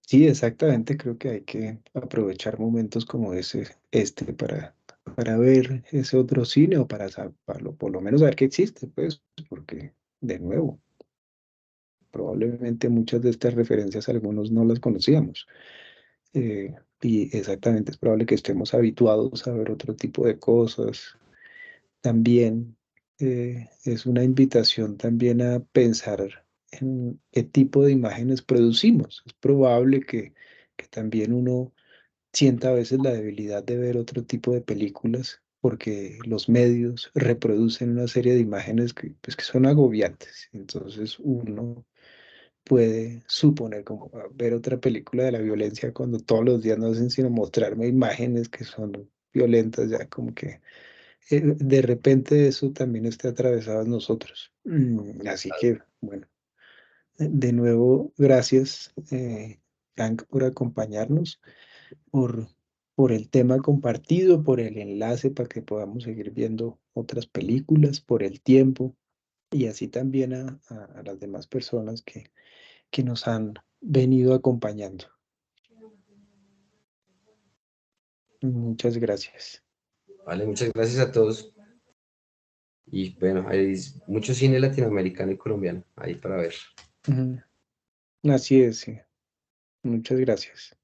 Sí, exactamente, creo que hay que aprovechar momentos como para ver ese otro cine o por lo menos saber que existe, pues, porque, de nuevo, probablemente muchas de estas referencias algunos no las conocíamos. Y exactamente, es probable que estemos habituados a ver otro tipo de cosas. También es una invitación también a pensar en qué tipo de imágenes producimos. Es probable que también uno sienta a veces la debilidad de ver otro tipo de películas porque los medios reproducen una serie de imágenes pues, que son agobiantes. Entonces uno puede suponer como ver otra película de la violencia cuando todos los días no hacen sino mostrarme imágenes que son violentas, ya como que de repente eso también está atravesado en nosotros. Así que, bueno, de nuevo, gracias, Frank, por acompañarnos, por, por el tema compartido, por el enlace para que podamos seguir viendo otras películas, por el tiempo y así también a las demás personas que nos han venido acompañando. Muchas gracias. Vale, muchas gracias a todos. Y bueno, hay mucho cine latinoamericano y colombiano ahí para ver. Así es, sí. Muchas gracias.